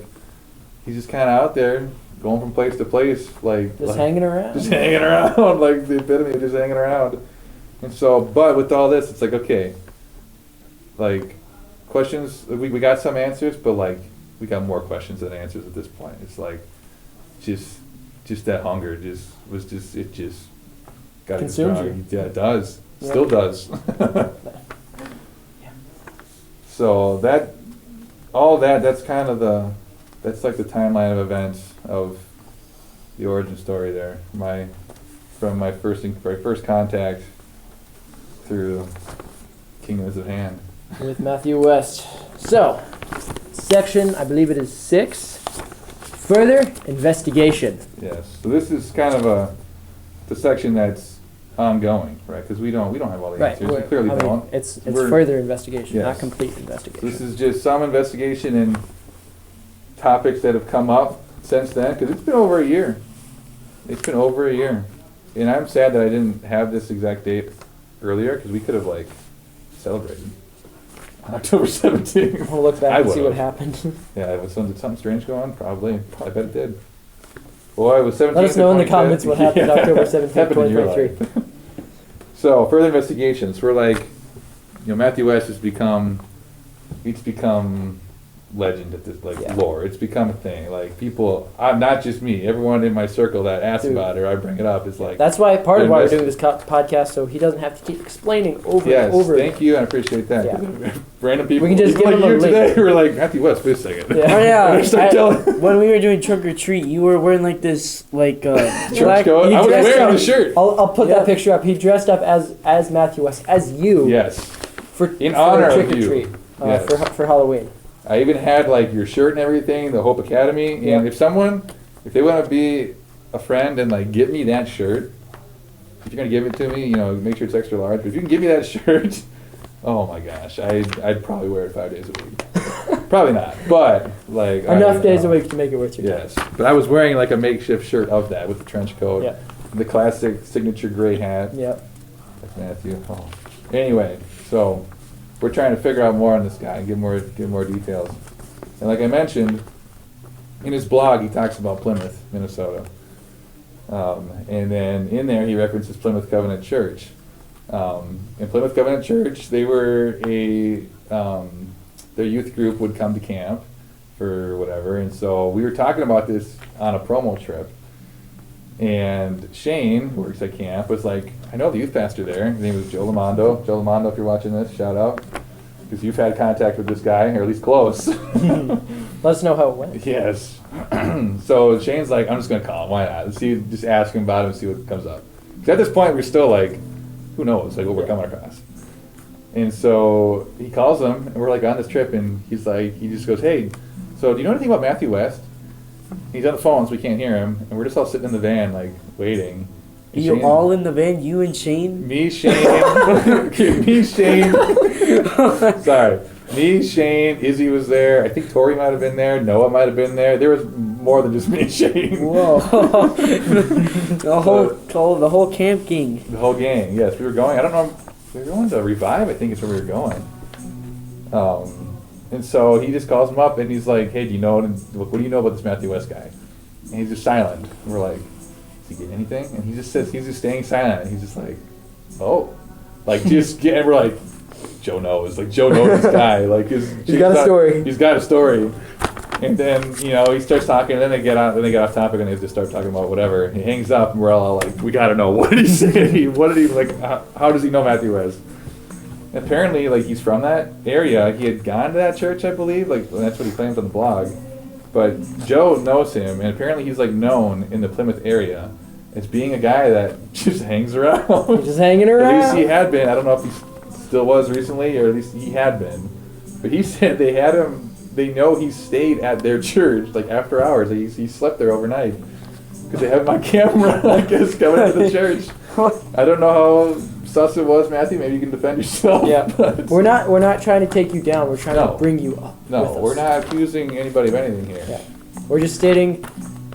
S2: he's just kind of out there. Going from place to place,
S1: Just hanging around.
S2: Just hanging around, like the epitome of just hanging around. And so, but with all this, it's like, okay, like, questions, we got some answers, but like, we got more questions than answers at this point. It's like, just that hunger it just got
S1: Consumes you.
S2: Yeah, it does.
S1: Yeah.
S2: Still does. So that's kind of that's like the timeline of events of the origin story there. From my first contact through Kingdoms of Hand.
S1: With Matthew West. So, section, I believe it is 6. Further investigation.
S2: Yes. So this is kind of the section that's ongoing, right? Because we don't have all the
S1: Right.
S2: answers. We clearly don't.
S1: It's
S2: We're-
S1: further investigation,
S2: Yes.
S1: not complete investigation.
S2: This is just some investigation in topics that have come up since then, because it's been over a year. And I'm sad that I didn't have this exact date earlier, because we could have celebrated on October 17th.
S1: We'll look back
S2: I
S1: and see what
S2: would've.
S1: happened.
S2: Yeah, did something strange go on? Probably. I bet it did. Boy, it was 17th.
S1: Let us know in the
S2: to 25th.
S1: comments what happened
S2: Yeah.
S1: October 17th,
S2: Happened in your
S1: 2023.
S2: life. So, further investigations. We're Matthew West has become legend at this,
S1: Yeah.
S2: lore. It's become a thing. People, not just me, everyone in my circle that asks
S1: Dude.
S2: about it or I bring it up is
S1: That's why part of why we're
S2: invest-
S1: doing this podcast, so he doesn't have to keep explaining over
S2: yes,
S1: and over.
S2: thank you, I appreciate that.
S1: Yeah.
S2: Random people,
S1: We can just
S2: even
S1: give
S2: like
S1: them a
S2: you
S1: link.
S2: today, were like, Matthew West, wait a second.
S1: Yeah.
S3: Oh yeah,
S2: Start telling-
S3: when we were doing trunk or treat, you were wearing this
S2: Trench
S3: black.
S2: coat.
S1: he
S2: I was
S1: dressed
S2: wearing
S1: up-
S2: the shirt.
S1: I'll put
S3: Yeah.
S1: that picture up. He dressed up as Matthew West, as you,
S2: Yes.
S1: for
S2: In honor of
S1: trick or
S2: you.
S1: treat
S2: Yes.
S1: for Halloween.
S2: I even had your shirt and everything, the Hope Academy. And
S1: Yeah.
S2: if they want to be a friend and get me that shirt, if you're gonna give it to me, make sure it's extra large. But if you can give me that shirt, oh my gosh, I'd probably wear it 5 days a week. Probably not, but
S1: Enough days a week to make it worth your time.
S2: Yes, but I was wearing a makeshift shirt of that with the trench coat,
S1: Yeah.
S2: the classic signature gray hat.
S1: Yep.
S2: That's Matthew. Oh. Anyway, so we're trying to figure out more on this guy and get more details. And like I mentioned, in his blog he talks about Plymouth, Minnesota. And then in there he references Plymouth Covenant Church. In Plymouth Covenant Church, they were their youth group would come to camp for whatever, and so we were talking about this on a promo trip. And Shane, who works at camp, was like, I know the youth pastor there. His name was Joe Lamondo. Joe Lamondo, if you're watching this, shout out. Because you've had contact with this guy, or at least close.
S1: Let us know how it went.
S2: Yes. So Shane's like, I'm just going to call him. Why not? Let's see, just ask him about it and see what comes up. Because at this point, we're still who knows, what we're coming across. And so he calls him, and we're on this trip, and he just goes, hey, so do you know anything about Matthew West? He's on the phone, so we can't hear him, and we're just all sitting in the van, waiting. And
S3: You
S2: Shane-
S3: all in the van, you and Shane.
S2: Me, Shane. Sorry. Me, Shane, Izzy was there. I think Tori might have been there. Noah might have been there. There was more than just me and Shane.
S3: Whoa, the whole camp gang.
S2: The whole gang. Yes, we were going. I don't know. We were going to Revive, I think is where we were going. And so he just calls him up, and he's like, hey, what do you know about this Matthew West guy? And he's just silent. And we're like, is he getting anything? And he just says, he's just staying silent. And he's just like, oh. And we're like, Joe knows. Joe knows this guy.
S1: He's got a story.
S2: He's got a story. And then, he starts talking, and then they get off topic, and they just start talking about whatever. And he hangs up, and we're all like, we got to know. What did he say? How does he know Matthew West? Apparently, like, he's from that area. He had gone to that church, I believe. Like, that's what he claims on the blog. But Joe knows him, and apparently he's, like, known in the Plymouth area as being a guy that just hangs around.
S1: He's just hanging around.
S2: At least he had been. I don't know if he still was recently, or at least he had been. But he said they had him. They know he stayed at their church, like, after hours. He slept there overnight because they have him on camera, I guess, coming to the church. I don't know how sus it was, Matthew. Maybe you can defend yourself.
S1: Yeah, we're not trying to take you down. We're trying to bring you up.
S2: No,
S1: with us.
S2: we're not accusing anybody of anything here.
S1: Yeah. We're just stating,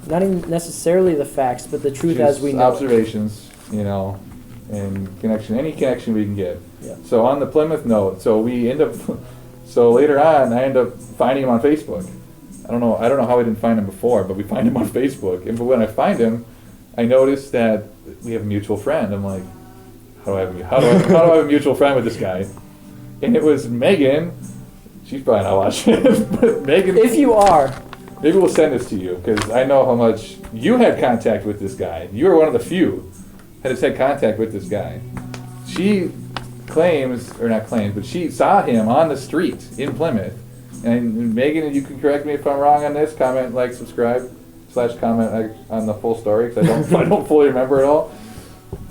S1: not even necessarily the facts, but the truth as we know.
S2: Observations, you know, and any connection we can get.
S1: Yeah.
S2: So on the Plymouth note, so later on, I end up finding him on Facebook. I don't know how we didn't find him before, but we find him on Facebook. But when I find him, I noticed that we have a mutual friend. I'm like, how do I have a mutual friend with this guy? And it was Megan. She's probably not watching it, but Megan.
S1: If you are,
S2: maybe we'll send this to you because I know how much you had contact with this guy. You were one of the few that has had contact with this guy. She claims, or not claims, but she saw him on the street in Plymouth. And Megan, you can correct me if I'm wrong on this. Comment, like, subscribe, /comment on the full story because I don't fully remember it all.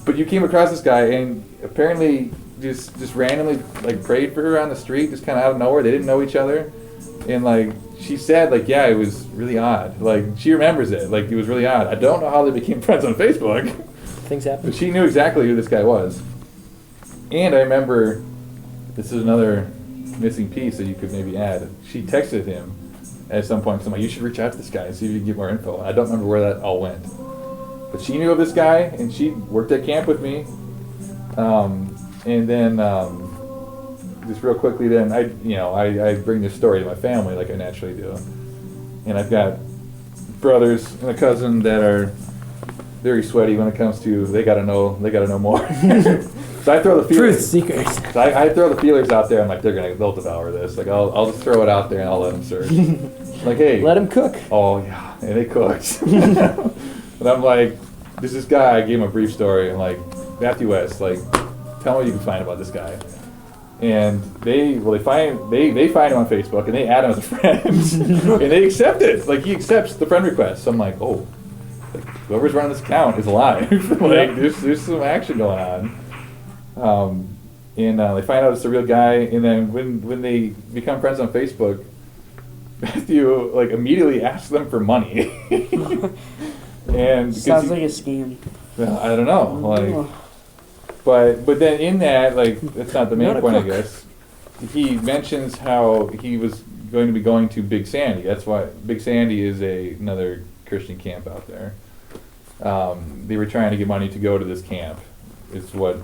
S2: But you came across this guy and apparently just randomly like prayed for her on the street, just kind of out of nowhere. They didn't know each other, and like she said, like yeah, it was really odd. Like she remembers it, like it was really odd. I don't know how they became friends on Facebook.
S1: Things happen.
S2: But she knew exactly who this guy was, and I remember this is another missing piece that you could maybe add. She texted him at some point. I'm like, you should reach out to this guy and see if you can get more info. I don't remember where that all went. But she knew of this guy, and she worked at camp with me. And then, just real quickly, then I bring this story to my family like I naturally do, and I've got brothers and a cousin that are very sweaty when it comes to they gotta know more. So I throw the feelers.
S1: Truth seekers.
S2: So I throw the feelers out there. I'm like they'll devour this. Like I'll just throw it out there and I'll let them search. Like hey,
S1: let them cook.
S2: Oh yeah, and they cooked. And I'm like, there's this guy. I gave him a brief story. And like Matthew West, like tell me what you can find about this guy. And they find him on Facebook and they add him as a friend and they accept it. Like he accepts the friend request. So I'm like, oh, like, whoever's running this account is alive. Like there's some action going on. And they find out it's a real guy. And then when they become friends on Facebook, Matthew like immediately asks them for money. And
S3: sounds like a scam.
S2: Well, I don't know. Like, but then in that, like, that's not the main point, I guess. He mentions how he was going to be going to Big Sandy. That's why Big Sandy is another Christian camp out there. They were trying to get money to go to this camp. Is what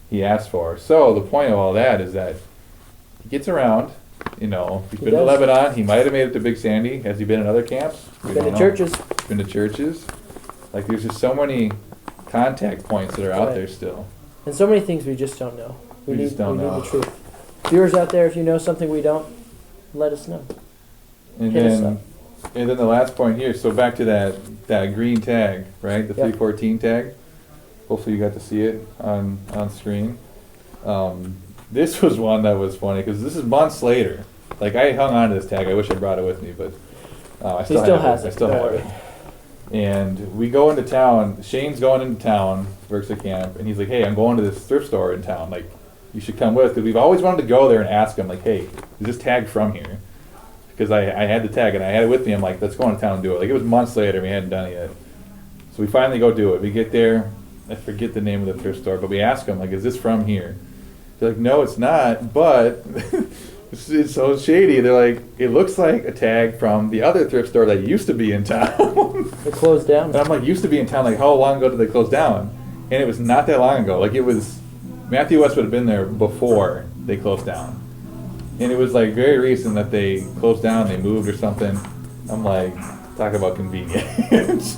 S2: he asked for. So the point of all that is that he gets around. You know, he's been to Lebanon. He might have made it to Big Sandy. Has he been in other camps?
S1: Been to churches.
S2: Been to churches. Like, there's just so many contact points that are out there still.
S1: And so many things we just don't know. We need
S2: know
S1: the truth. Viewers out there, if you know something we don't, let us know.
S2: And then the last point here. So back to that green tag, right? The 314 tag. Hopefully you got to see it on screen. This was one that was funny because this is months later. Like I hung on to this tag. I wish I brought it with me, but I still have it. I still have it. And we go into town. Shane's going into town, works at camp, and he's like, "Hey, I'm going to this thrift store in town. Like, you should come with." Because we've always wanted to go there and ask him, like, "Hey, is this tag from here?" Because I had the tag and I had it with me. I'm like, "Let's go into town and do it." Like it was months later. We hadn't done it yet. So we finally go do it. We get there. I forget the name of the thrift store, but we ask him, like, "Is this from here?" They're like, "No, it's not, but it's so shady." They're like, "It looks like a tag from the other thrift store that used to be in town."
S1: It closed down.
S2: And I'm like, used to be in town, like how long ago did they close down? And it was not that long ago. Like it was, Matthew West would have been there before they closed down. And it was like very recent that they closed down, they moved or something. I'm like, talk about convenience.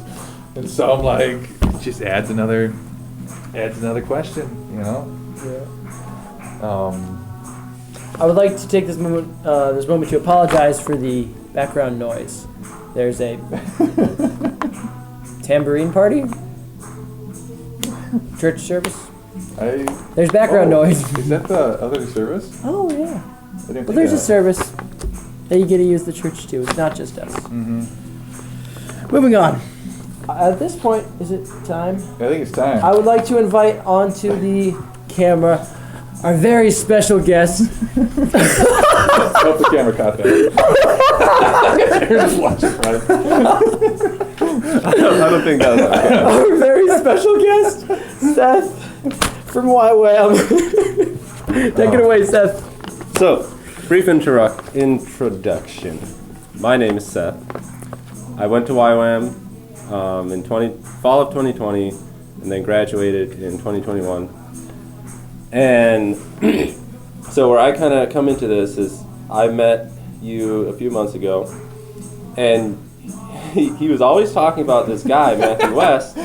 S2: And so I'm like, it just adds another question, you know?
S1: Yeah. I would like to take this moment to apologize for the background noise. There's a tambourine party, church service. There's background noise.
S2: Is that the other service?
S1: Oh yeah.
S2: I didn't
S1: Well,
S2: think
S1: there's a
S2: of that.
S1: service that you get to use the church too. It's not just us.
S2: Mm-hmm.
S1: Moving on. At this point, is it time?
S2: I think it's time.
S1: I would like to invite onto the camera our very special guest.
S2: Hope the camera caught that. You're just watching, right?
S7: I don't think that was okay.
S1: Our very special guest, Seth from YWAM. Take it away, Seth.
S7: So, brief introduction. My name is Seth. I went to YWAM in fall of 2020 and then graduated in 2021. And so where I kind of come into this is I met you a few months ago, and he was always talking about this guy, Matthew West.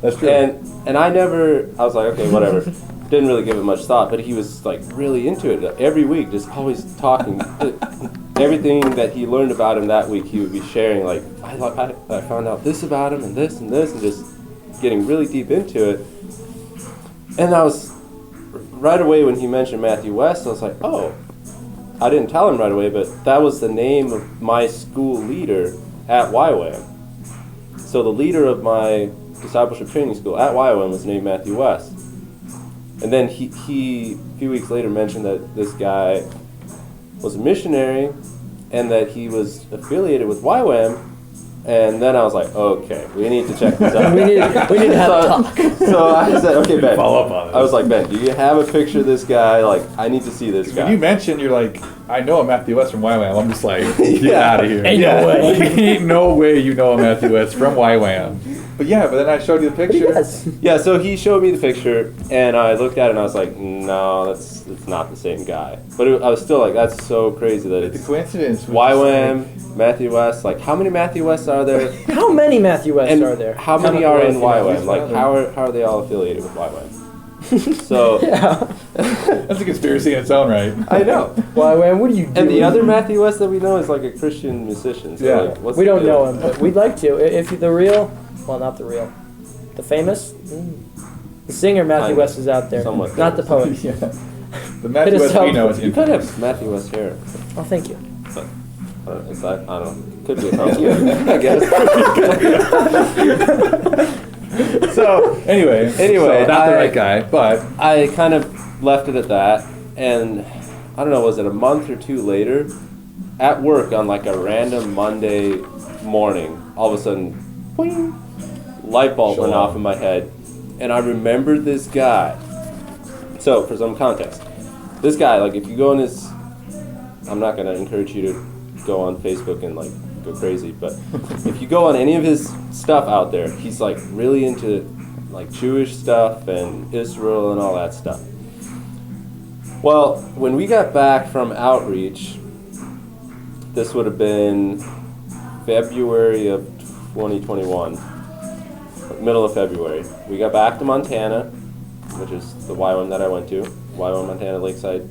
S2: That's true.
S7: And I was like, okay, whatever. Didn't really give it much thought, but he was like really into it. Every week, just always talking. Everything that he learned about him that week, he would be sharing. Like, I found out this about him and this and this, and just getting really deep into it. And I was right away when he mentioned Matthew West, I was like, oh. I didn't tell him right away, but that was the name of my school leader at YWAM. So the leader of my discipleship training school at YWAM was named Matthew West. And then he a few weeks later mentioned that this guy was a missionary and that he was affiliated with YWAM. And then I was like, okay, we need to check this out.
S1: we need to have a talk.
S7: So I said, okay, Ben.
S2: Follow up on it.
S7: I was like, Ben, do you have a picture of this guy? Like, I need to see this guy.
S2: When you mentioned, you're like, I know a Matthew West from YWAM. I'm just like, get out of here.
S1: Ain't no way.
S2: Ain't no way you know a Matthew West from YWAM. But yeah, but then I showed you the picture.
S1: Yes.
S7: Yeah, so he showed me the picture, and I looked at it, and I was like, no, it's not the same guy. But I was still like, that's so crazy that
S2: The
S7: it's
S2: coincidence. was
S7: YWAM, Matthew West. Like, how many Matthew Wests are there?
S1: How many Matthew Wests
S7: And
S1: are there?
S7: how many are in YWAM?
S2: Wests
S7: Like,
S2: are there?
S7: how are they all affiliated with YWAM? So,
S1: Yeah.
S2: That's a conspiracy in its own right.
S7: I know.
S1: YWAM, what are you doing?
S7: And the other Matthew West that we know is like a Christian musician. So
S2: Yeah.
S7: like, what's
S1: We
S7: the
S1: don't
S7: deal?
S1: know him, but we'd like to. If the real, well, not the real, the famous, the singer Matthew
S7: Kind of.
S1: West is out there.
S7: Somewhat
S1: Not the
S7: famous.
S1: poet.
S2: Yeah. The Matthew
S1: Hit us
S2: West we
S1: up.
S2: know is
S7: You could
S2: infamous.
S7: have Matthew West hair.
S1: Oh, thank you.
S7: But I don't know. Could be a compliment, I guess. So
S2: Anyway,
S7: Anyway,
S2: so not the
S7: I-
S2: right guy, but
S7: I kind of left it at that, and I don't know, was it a month or two later, at work on like a random Monday morning, all of a sudden, boing, light bulb went off in my head, and I remembered this guy. So, for some context, this guy, like, if you go on his, I'm not going to encourage you to go on Facebook and like go crazy, but if you go on any of his stuff out there, he's like really into like Jewish stuff and Israel and all that stuff. Well, when we got back from outreach, this would have been February of 2021, like middle of February. We got back to Montana, which is the YWAM that I went to, YWAM Montana Lakeside.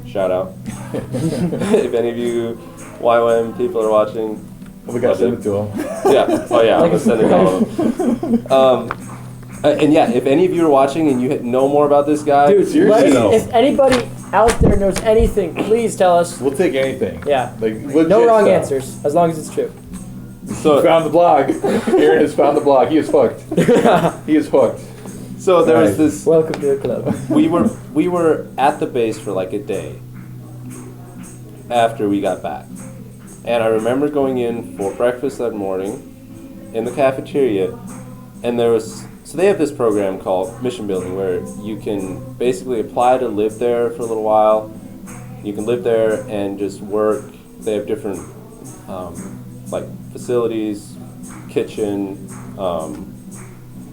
S7: Shout out. If any of you YWAM people are watching,
S2: we got to send it to him.
S7: yeah. Oh yeah, I'm gonna send it to all of them. And yeah, if any of you are watching and you know more about this guy,
S1: Dude,
S2: seriously
S1: let's-
S2: though.
S1: if anybody out there knows anything, please tell us.
S2: We'll take anything.
S1: Yeah.
S2: Like legit
S1: No wrong
S2: stuff.
S1: answers, as long as it's true.
S7: so
S2: Found the blog. Aaron has found the blog. He is hooked. He is hooked.
S7: so there was
S2: Right.
S7: this.
S1: Welcome to the club.
S7: We were at the base for like a day after we got back, and I remember going in for breakfast that morning in the cafeteria, and so they have this program called Mission Building where you can basically apply to live there for a little while. You can live there and just work. They have different like facilities, kitchen,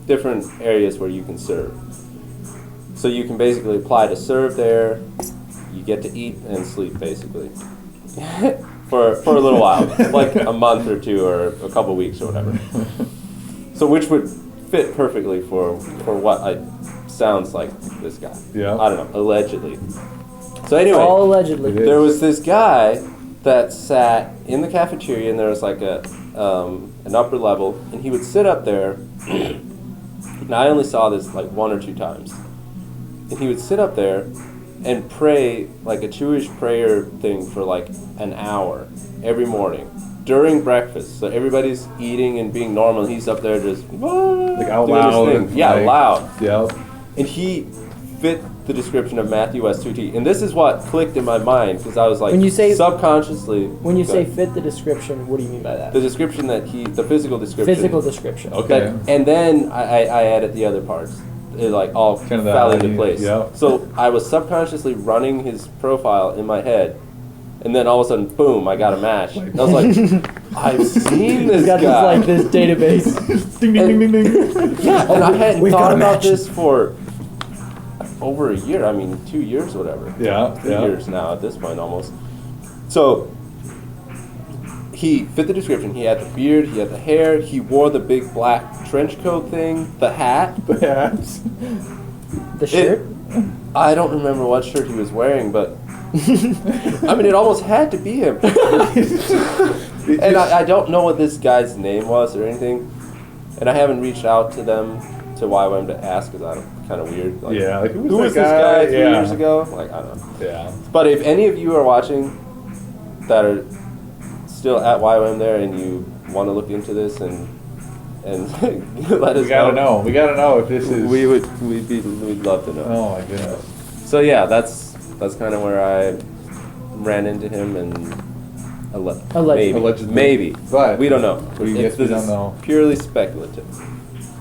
S7: different areas where you can serve. So you can basically apply to serve there. You get to eat and sleep basically for a little while, like a month or two or a couple weeks or whatever. So which would fit perfectly for what sounds like this guy.
S2: Yeah.
S7: I don't know, allegedly. So anyway,
S1: All allegedly.
S2: It is.
S7: there was this guy that sat in the cafeteria, and there was like an upper level, and he would sit up there. And I only saw this like one or two times, and he would sit up there and pray like a Jewish prayer thing for like an hour every morning during breakfast. So everybody's eating and being normal. And he's up there just
S2: Like out
S7: doing his
S2: loud.
S7: thing. Yeah,
S2: like,
S7: loud.
S2: Yep.
S7: And he fit the description of Matthew West to a T. And this is what clicked in my mind because I was like,
S1: When you say-
S7: subconsciously.
S1: When you say
S7: Go ahead.
S1: fit the description, what do you mean by that?
S7: The description the physical description.
S1: Physical description.
S2: Okay.
S7: That- and then I added the other parts. It like all
S2: Kind of that
S7: fell into
S2: idea,
S7: place.
S2: yeah.
S7: So I was subconsciously running his profile in my head, and then all of a sudden, boom! I got a match. I was like, I've seen this
S1: He's got
S7: guy.
S1: this database.
S2: Ding, ding, ding, ding, ding.
S7: Yeah, and I hadn't
S1: We've got
S7: thought
S1: a
S7: about
S1: match.
S7: this for over a year. I mean, 2 years, or whatever.
S2: Yeah,
S7: 3
S2: yeah.
S7: years now at this point, almost. So he fit the description. He had the beard. He had the hair. He wore the big black trench coat thing. The hat.
S2: Yeah.
S1: The shirt?
S7: I don't remember what shirt he was wearing, but I mean, it almost had to be him. And I don't know what this guy's name was or anything, and I haven't reached out to them to YWAM to ask because I'm kind of weird. Like,
S2: Yeah, like,
S7: who was this guy 3
S2: Yeah.
S7: years ago? Like, I don't know.
S2: Yeah.
S7: But if any of you are watching that are still at YWAM there and you want to look into this and let us
S2: We gotta know. We gotta know if this is.
S7: we'd love to know.
S2: Oh my goodness.
S7: So yeah, that's kind of where I ran into him and
S2: Allegedly.
S7: maybe,
S2: But
S7: we don't know.
S2: we guess we
S7: This
S2: don't
S7: is
S2: know.
S7: Purely speculative.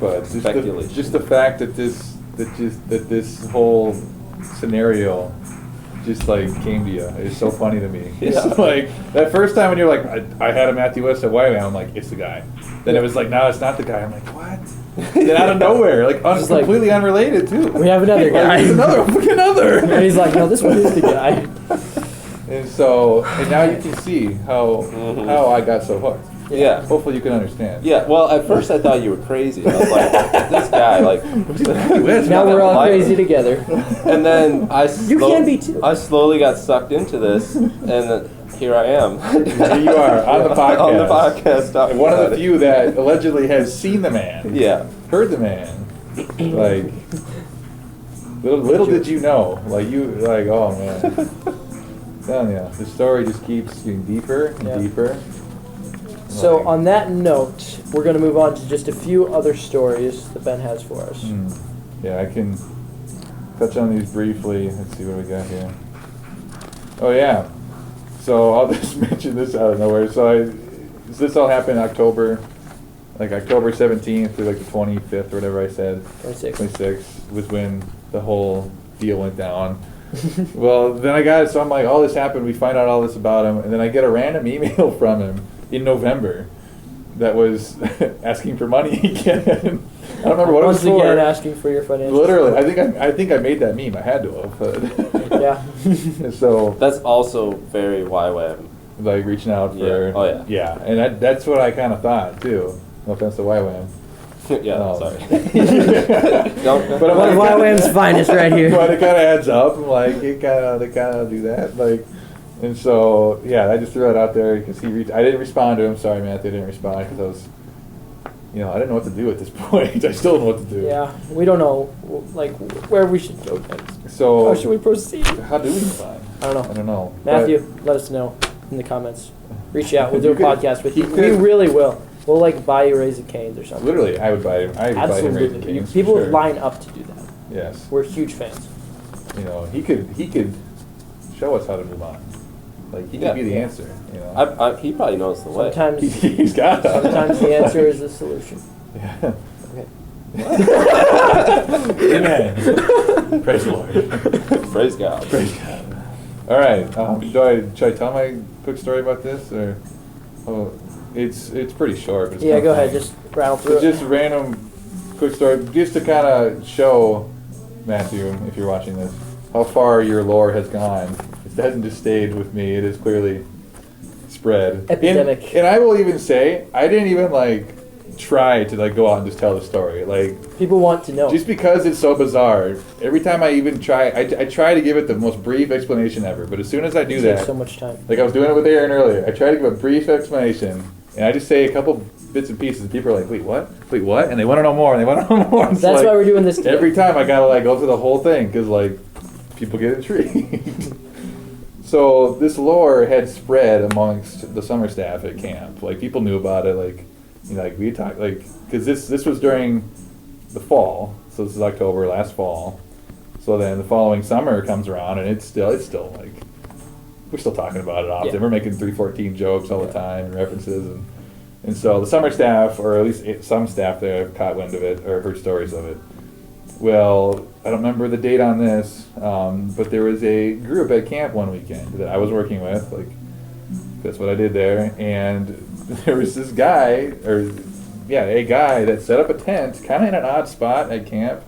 S2: But just
S7: Speculation.
S2: just the fact that this whole scenario just like came to you is so funny to me.
S7: Yeah.
S2: It's like that first time when you're like, I had a Matthew West at YWAM, I'm like, it's the guy. Then it was like, no, it's not the guy. I'm like, what? Then out of nowhere, like,
S1: Just like-
S2: completely unrelated too.
S1: We have another
S2: Like,
S1: guy.
S2: there's another.
S1: And he's like, no, this one is the guy.
S2: And now you can see how I got so hooked.
S7: Yeah.
S2: Hopefully you can understand.
S7: Yeah. Well, at first I thought you were crazy. I was like, this guy, like.
S1: Now we're all
S7: Like-
S1: crazy together.
S7: And then
S1: You can be too.
S7: I slowly got sucked into this, and here I am.
S2: Here you are on the podcast.
S7: On the podcast, talking
S2: And one of
S7: about
S2: the
S7: it.
S2: few that allegedly has seen the man.
S7: Yeah.
S2: Heard the man. Like, little did you know. Oh man. Telling you, the story just keeps getting deeper and
S1: Yeah.
S2: deeper.
S1: So
S2: Like,
S1: on that note, we're going to move on to just a few other stories that Ben has for us.
S2: Yeah, I can touch on these briefly. Let's see what we got here. Oh yeah. So I'll just mention this out of nowhere. So this all happened in October, like October 17th through like the 25th or whatever I said. 26th was when the whole deal went down. Well, then I got it. So I'm like, all this happened. We find out all this about him, and then I get a random email from him in November that was asking for money again. I don't remember what
S1: Once
S2: it was
S1: again,
S2: for.
S1: asking for your financial
S2: Literally,
S1: support.
S2: I think I made that meme. I had to have. But
S1: Yeah.
S2: and so
S7: That's also very YWAM.
S2: like reaching out for
S7: Yeah. Oh, yeah.
S2: yeah, and that's what I kind of thought too. No offense to YWAM.
S7: Yeah,
S2: No.
S7: sorry.
S2: But I'm
S1: One of
S2: like,
S1: YWAM's finest right here.
S2: but it kind of adds up. I'm like, they kind of do that, like, and so yeah, I just threw that out there because I didn't respond to him. Sorry, Matthew, I didn't respond because I was, I didn't know what to do at this point. I still don't know what to do.
S1: Yeah, we don't know, like, where we should go next.
S2: So
S1: How should we proceed?
S2: how do we respond?
S1: I don't know.
S2: I don't know.
S1: Matthew, let us know in the comments. Reach out. We'll do a
S2: You could-
S1: podcast with you.
S2: you
S1: We
S2: could-
S1: really will. We'll, like, buy you Raising Cane's or
S2: But
S1: something.
S2: literally, I would buy him. I would buy him Raising
S1: Absolutely.
S2: Cane's,
S1: People
S2: for sure.
S1: line up to do that.
S2: Yes.
S1: We're huge fans.
S2: He could show us how to move on. Like, he
S7: Yeah.
S2: could be the
S1: Yeah.
S2: answer.
S7: He probably knows the way.
S1: Sometimes,
S2: He's got to.
S1: sometimes the answer is the solution.
S2: Yeah.
S1: Okay.
S2: Amen. Praise the Lord.
S7: Praise God.
S2: Praise God. All right. Should I tell my quick story about this, or? Oh, it's pretty short. But it's
S1: Yeah,
S2: kinda
S1: go ahead.
S2: funny.
S1: Just rattle through
S2: It's
S1: it.
S2: just a random quick story, just to kind of show Matthew, if you're watching this, how far your lore has gone. It hasn't just stayed with me. It has clearly spread.
S1: Epidemic.
S2: And I will even say, I didn't even try to go out and just tell the story.
S1: People want to know.
S2: Just because it's so bizarre, every time I even try, I try to give it the most brief explanation ever. But as soon as I do
S1: It takes
S2: that,
S1: so much time.
S2: like I was doing it with Aaron earlier, I try to give a brief explanation, and I just say a couple bits and pieces. People are like, wait, what? Wait, what? And they want to know more, and they want to know more.
S1: That's why we're doing this today.
S2: Every time I gotta like go through the whole thing because like people get intrigued. So this lore had spread amongst the summer staff at camp. Like people knew about it. Like like we talked like because this was during the fall. So this is October, last fall. So then the following summer comes around, and it's still like we're still talking about it often.
S1: Yeah.
S2: We're making 314 jokes all the time and references, and so the summer staff, or at least some staff there, have caught wind of it or heard stories of it. Well, I don't remember the date on this, but there was a group at camp one weekend that I was working with. Like that's what I did there, and there was this guy, a guy that set up a tent, kind of in an odd spot at camp.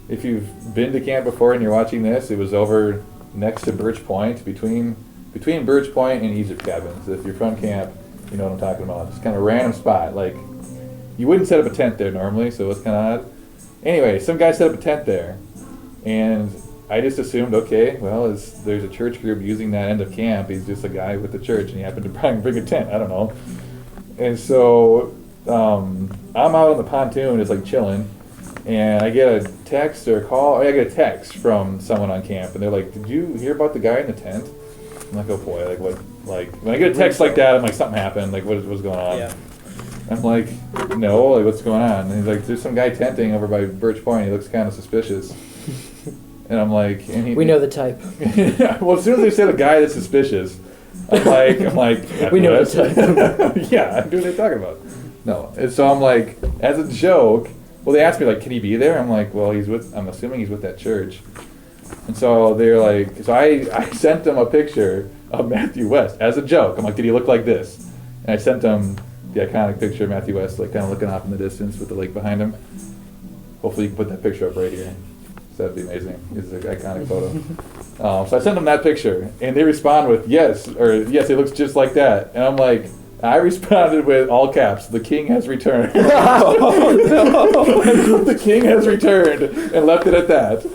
S2: If you've been to camp before and you're watching this, it was over next to Birch Point, between Birch Point and Egypt Cabins. If you're from camp, you know what I'm talking about. It's kind of a random spot. Like, you wouldn't set up a tent there normally, so it's kind of odd. Anyway, some guy set up a tent there, and I just assumed, okay, well, there's a church group using that end of camp. He's just a guy with the church, and he happened to bring a tent. I don't know. And so I'm out on the pontoon, just like chilling. And I get a text or a call. I get a text from someone on camp, and they're like, "Did you hear about the guy in the tent?" I'm like, "Oh boy!" Like what? Like when I get a text like that, I'm like, "Something happened. Like what's going on?"
S1: Yeah.
S2: I'm like, "No, like what's going on?" And he's like, "There's some guy tenting over by Birch Point. He looks kind of suspicious." And I'm like,
S1: "We know the type."
S2: Well, as soon as they said a guy that's suspicious, I'm like,
S1: "We know the type."
S2: Yeah, I knew what they're talking about. No, and so I'm like, as a joke. Well, they asked me, like, can he be there? I'm like, well, I'm assuming he's with that church. And so they're like, so I sent them a picture of Matthew West as a joke. I'm like, did he look like this? And I sent them the iconic picture of Matthew West, like, kind of looking off in the distance with the lake behind him. Hopefully you can put that picture up right here. So that'd be amazing. It's an iconic photo. So I sent them that picture, and they respond with, yes, it looks just like that. And I'm like, I responded with all caps, "The king has returned." The king has returned, and left it at that.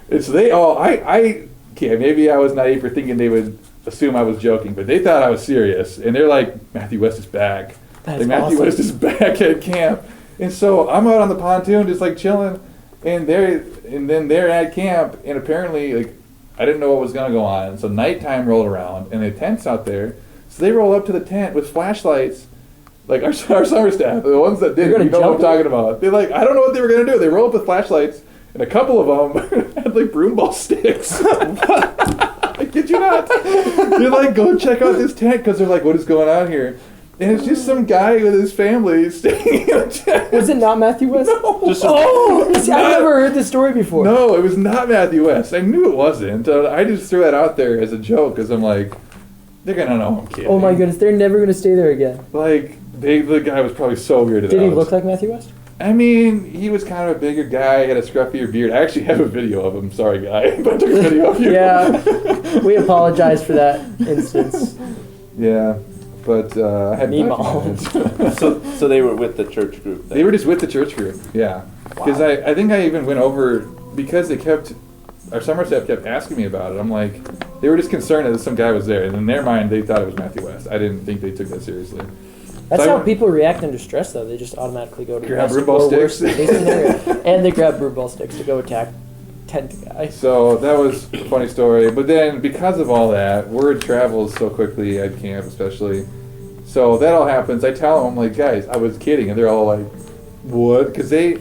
S2: And so they all, maybe I was naive for thinking they would assume I was joking, but they thought I was serious. And they're like, "Matthew West is back."
S1: That's
S2: like, Matthew
S1: awesome.
S2: West is back at camp. And so I'm out on the pontoon just like chilling, and then they're at camp, and apparently like I didn't know what was gonna go on. So nighttime rolled around, and the tent's out there. So they roll up to the tent with flashlights, like our summer staff, the ones that did, you know what I'm talking about. They're like, I don't know what they were going to do. They roll up with flashlights, and a couple of them had like broom ball sticks. I kid you not. They're like, go check out this tent, because they're like, what is going on here? And it's just some guy with his family staying in a tent.
S1: Was it not Matthew West?
S2: No.
S1: See, I've never heard this story before.
S2: No, it was not Matthew West. I knew it wasn't. I just threw that out there as a joke, because I'm like, they're gonna know I'm kidding.
S1: Oh my goodness, they're never gonna stay there again.
S2: Like, the guy was probably so weirded out.
S1: Did he look like Matthew West?
S2: I mean, he was kind of a bigger guy, had a scruffier beard. I actually have a video of him. Sorry, guy, but I took a video of you.
S1: Yeah, we apologize for that instance.
S2: Yeah, but I had
S7: So they were with the church group then?
S2: They were just with the church group, yeah. Because I think I even went over, because our summer staff kept asking me about it. I'm like, they were just concerned that some guy was there, and in their mind, they thought it was Matthew West. I didn't think they took that seriously.
S1: That's
S2: So
S1: how people react under stress, though. They just automatically go to
S2: grab
S1: best
S2: broom ball
S1: or worst
S2: sticks.
S1: case scenario. And they grab broom ball sticks to go attack tent guy.
S2: So that was a funny story. But then, because of all that, word travels so quickly at camp, especially. So that all happens. I tell them, I'm like, guys, I was kidding. And they're all like, what? Because I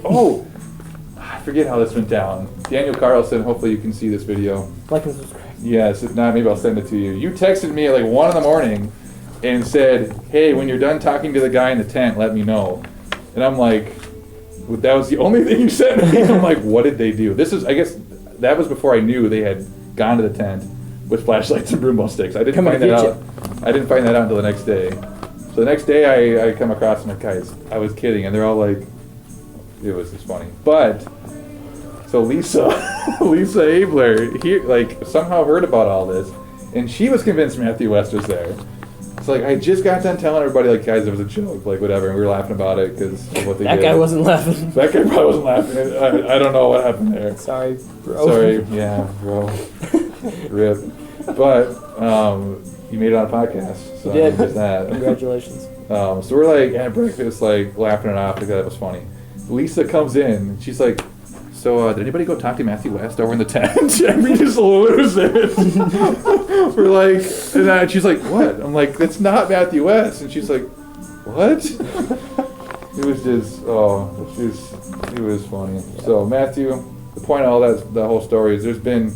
S2: forget how this went down. Daniel Carlson, hopefully you can see this video.
S1: Like and subscribe.
S2: Yes, if not, maybe I'll send it to you. You texted me at like 1 in the and said, hey, when you're done talking to the guy in the tent, let me know. And I'm like, well, that was the only thing you sent me? I'm like, what did they do? I guess that was before I knew they had gone to the tent with flashlights and broom ball sticks. I didn't find that out. I didn't find that out until the next day. So the next day I come across them like, guys, I was kidding. And they're all like, it was just funny. But so Lisa Abler, somehow heard about all this, and she was convinced Matthew West was there. So I just got done telling everybody, like, guys, it was a joke, like, whatever, and we were laughing about it because of what they did.
S1: That guy wasn't laughing.
S2: That guy probably wasn't laughing. I don't know what happened there.
S1: Sorry, bro.
S2: Sorry, yeah, bro. Rip. But you made it on a podcast, so
S1: You did.
S2: there's that.
S1: Congratulations.
S2: So we're like at breakfast, like laughing it off. Like that was funny. Lisa comes in. And she's like, "So did anybody go talk to Matthew West over in the tent?" And we just lose it. We're like, and she's like, "What?" I'm like, "That's not Matthew West." And she's like, "What?" It was just, it was funny. So Matthew, the point of all that whole story is there's been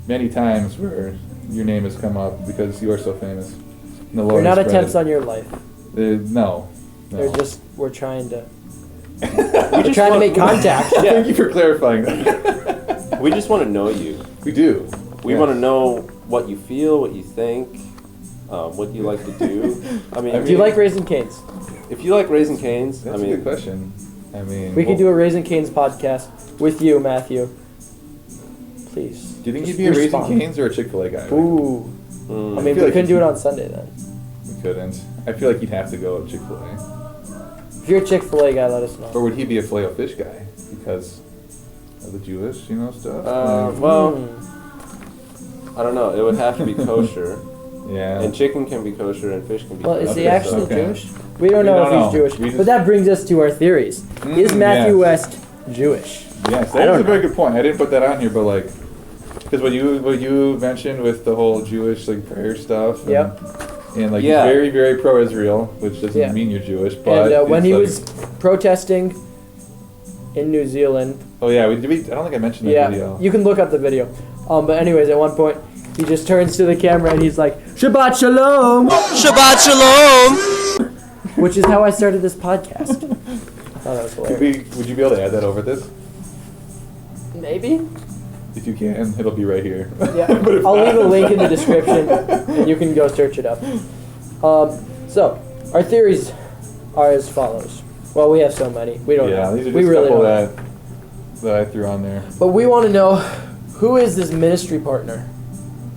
S2: many times where your name has come up because you are so famous. And the Lord
S1: They're not
S2: has spread
S1: attempts
S2: it.
S1: on your life.
S2: No.
S1: We're trying to. We're trying to make contact.
S2: Thank you for clarifying that.
S7: We just want to know you.
S2: We do.
S7: We want to know what you feel, what you think, what you like to do. I mean,
S1: Do you like Raising Cane's?
S7: if you like Raising Cane's,
S2: That's a good question. I mean,
S1: We could do a Raising Cane's podcast with you, Matthew. Please.
S2: Do you think
S1: Just
S2: you'd be a Raising
S1: respond.
S2: Cane's or a Chick-fil-A guy?
S1: Ooh. I
S7: Mm.
S1: mean,
S2: I
S1: we
S2: feel like
S1: couldn't
S2: you
S1: do it
S2: can-
S1: on Sunday then.
S2: We couldn't. I feel like you'd have to go with Chick-fil-A.
S1: If you're a Chick-fil-A guy, let us know.
S2: Or would he be a Filet-O-Fish guy because of the Jewish, stuff?
S7: Well,
S1: Hmm.
S7: I don't know. It would have to be kosher,
S2: Yeah.
S7: and chicken can be kosher, and fish can be.
S1: Well, is
S7: kosher.
S1: he actually
S2: okay.
S1: Jewish? We don't know
S2: don't
S1: if
S2: know.
S1: he's Jewish.
S2: We just-
S1: But that brings us to our theories. Is Matthew
S2: yes.
S1: West Jewish?
S2: Yes,
S1: I
S2: that
S1: don't
S2: is a very
S1: know.
S2: good point. I didn't put that on here, but like, because what you mentioned with the whole Jewish like prayer stuff. And,
S1: Yep.
S2: And like
S7: Yeah.
S2: he's very, very pro-Israel, which doesn't
S1: Yeah.
S2: mean you're Jewish. But
S1: And when
S2: it's
S1: he
S2: like-
S1: was protesting in New Zealand,
S2: oh yeah, I don't think I mentioned that
S1: yeah,
S2: video.
S1: you can look up the video. But anyways, at one point, he just turns to the camera and he's like, Shabbat Shalom!
S8: Shabbat Shalom!
S1: Which is how I started this podcast. I thought that was hilarious.
S2: Would you be able to add that over this?
S1: Maybe?
S2: If you can, it'll be right here.
S1: Yeah.
S2: But if
S1: I'll leave
S2: not-
S1: a link in the description and you can go search it up. So, our theories are as follows. Well, we have so many. We don't
S2: Yeah,
S1: know.
S2: these are
S1: We
S2: just a
S1: really
S2: couple
S1: don't.
S2: that I threw on there.
S1: But we want to know, who is this ministry partner?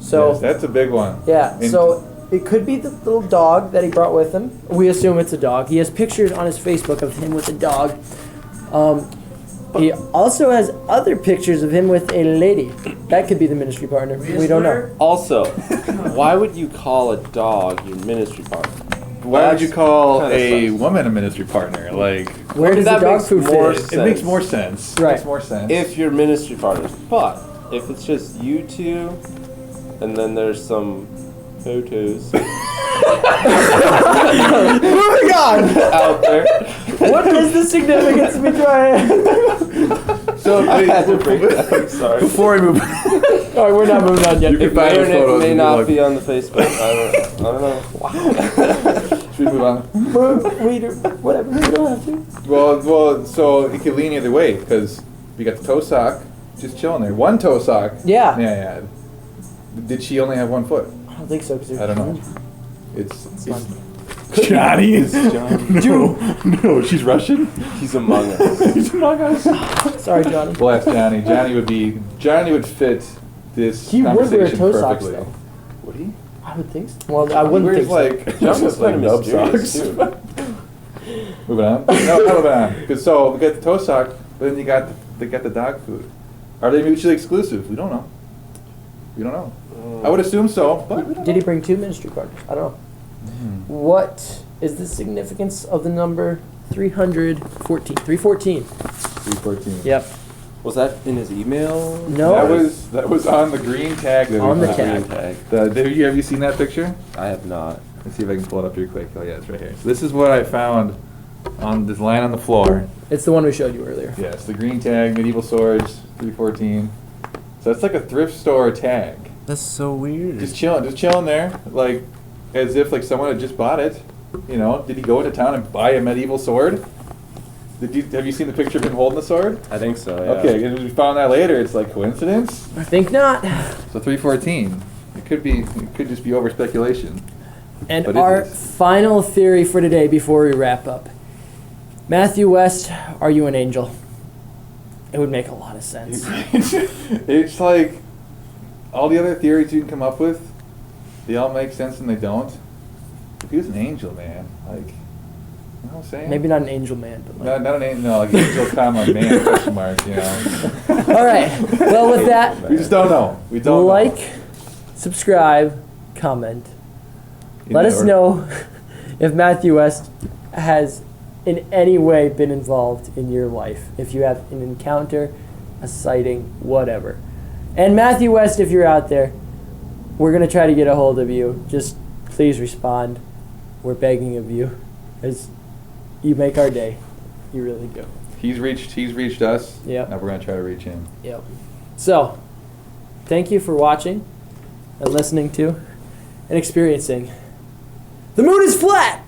S1: So,
S2: Yes, that's a big one.
S1: yeah,
S2: And-
S1: so it could be the little dog that he brought with him. We assume it's a dog. He has pictures on his Facebook of him with a dog. He also has other pictures of him with a lady. That could be the ministry partner. We don't know.
S7: Also, why would you call a dog your ministry partner?
S2: Why would you
S7: That's
S2: call
S7: kinda
S2: a
S7: sus.
S2: woman a ministry partner? Like,
S1: Where does the
S7: that
S1: dog
S7: makes
S1: food
S7: more
S1: fit?
S2: it makes more sense.
S1: Right.
S2: It makes more sense.
S7: If you're ministry partners, but if it's just you two, and then there's some photos
S1: Moving on!
S7: out there.
S1: What is the significance behind?
S2: so
S7: I had to break that. I'm sorry.
S2: before we move,
S1: Alright, we're not moving on yet.
S2: You can
S7: It
S2: find
S7: may or
S2: those photos
S7: may
S2: and
S7: not
S2: look.
S7: be on the Facebook. I don't know.
S2: should we move on?
S1: Whatever, we don't have to.
S2: Well, so it could lean either way because we got the toe sock just chilling there. One toe sock.
S1: Yeah.
S2: Yeah. Did she only have one foot?
S1: I don't think so, because
S2: I don't know. It's
S1: not-
S2: Johnny is
S7: Johnny.
S2: no, she's Russian.
S7: He's among us.
S2: He's among us.
S1: Sorry, Johnny.
S2: We'll ask Johnny. Johnny would fit this
S1: He would
S2: conversation
S1: wear toe socks,
S2: perfectly.
S1: though.
S2: Would he?
S1: I would think so. Well, I
S2: He
S1: wouldn't
S2: wears
S1: think so.
S2: like
S7: John's
S2: just
S7: kind
S2: like
S7: of
S2: nub
S7: mysterious,
S2: socks.
S7: too.
S2: Moving on. No, moving on. Because so we got the toe sock, but then you got the dog food. Are they mutually exclusive? We don't know. We don't know. I would assume so, but we don't
S1: Did he bring two ministry partners? I don't know. What is the significance of the number 314? 314.
S2: 314.
S1: Yep.
S7: Was that in his email?
S1: No.
S2: That was on the green tag. That we
S1: On the
S2: found.
S1: tag.
S2: Have you seen that picture?
S7: I have not.
S2: Let's see if I can pull it up here quick. Oh yeah, it's right here. So this is what I found on this line on the floor.
S1: It's the one we showed you earlier.
S2: Yes, the green tag, medieval swords, 314. So that's like a thrift store tag.
S7: That's so weird.
S2: Just chilling there, like as if like someone had just bought it. You know, did he go into town and buy a medieval sword? Have you seen the picture of him holding the sword?
S7: I think so, yeah.
S2: Okay, and we found that later. It's like coincidence.
S1: I think not.
S2: So 314. It could just be over speculation.
S1: And
S2: But it
S1: our
S2: is.
S1: final theory for today before we wrap up. Matthew West, are you an angel? It would make a lot of sense.
S2: It's like all the other theories you can come up with, they all make sense and they don't. If he was an angel, man, like, you know what I'm saying?
S1: Maybe not an angel man, but like.
S2: Not an angel, no, like angel, comma, man, question mark, you know.
S1: All right. Well, with that,
S2: We just don't know. We don't
S1: like, subscribe, comment.
S2: In
S1: Let
S2: that
S1: us
S2: order.
S1: know if Matthew West has in any way been involved in your life. If you have an encounter, a sighting, whatever. And Matthew West, if you're out there, we're going to try to get a hold of you. Just please respond. We're begging of you. As you make our day. You really do.
S2: He's reached us.
S1: Yep.
S2: Now we're going to try to reach him.
S1: Yep. So, thank you for watching and listening to and experiencing. The moon is flat!